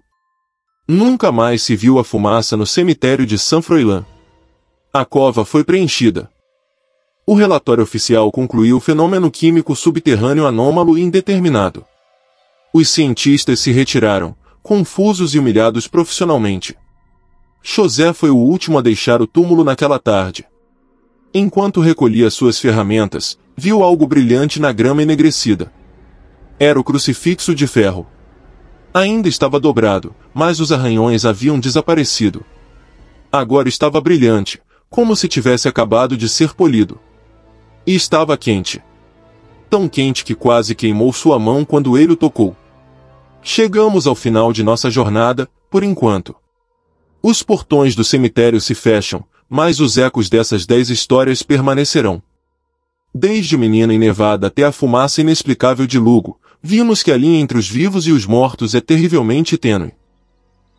Nunca mais se viu a fumaça no cemitério de San Froilán. A cova foi preenchida. O relatório oficial concluiu o fenômeno químico subterrâneo anômalo e indeterminado. Os cientistas se retiraram, confusos e humilhados profissionalmente. José foi o último a deixar o túmulo naquela tarde. Enquanto recolhia suas ferramentas, viu algo brilhante na grama enegrecida. Era o crucifixo de ferro. Ainda estava dobrado, mas os arranhões haviam desaparecido. Agora estava brilhante, como se tivesse acabado de ser polido. E estava quente. Tão quente que quase queimou sua mão quando ele o tocou. Chegamos ao final de nossa jornada, por enquanto. Os portões do cemitério se fecham, mas os ecos dessas 10 histórias permanecerão. Desde o menino em Nevada até a fumaça inexplicável de Lugo, vimos que a linha entre os vivos e os mortos é terrivelmente tênue.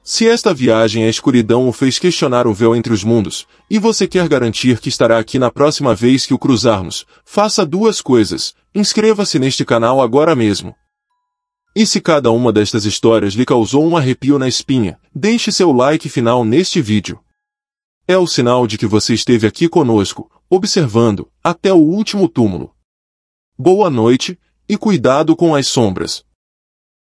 Se esta viagem à escuridão o fez questionar o véu entre os mundos, e você quer garantir que estará aqui na próxima vez que o cruzarmos, faça 2 coisas: inscreva-se neste canal agora mesmo. E se cada uma destas histórias lhe causou um arrepio na espinha, deixe seu like final neste vídeo. É o sinal de que você esteve aqui conosco, observando, até o último túmulo. Boa noite, e cuidado com as sombras.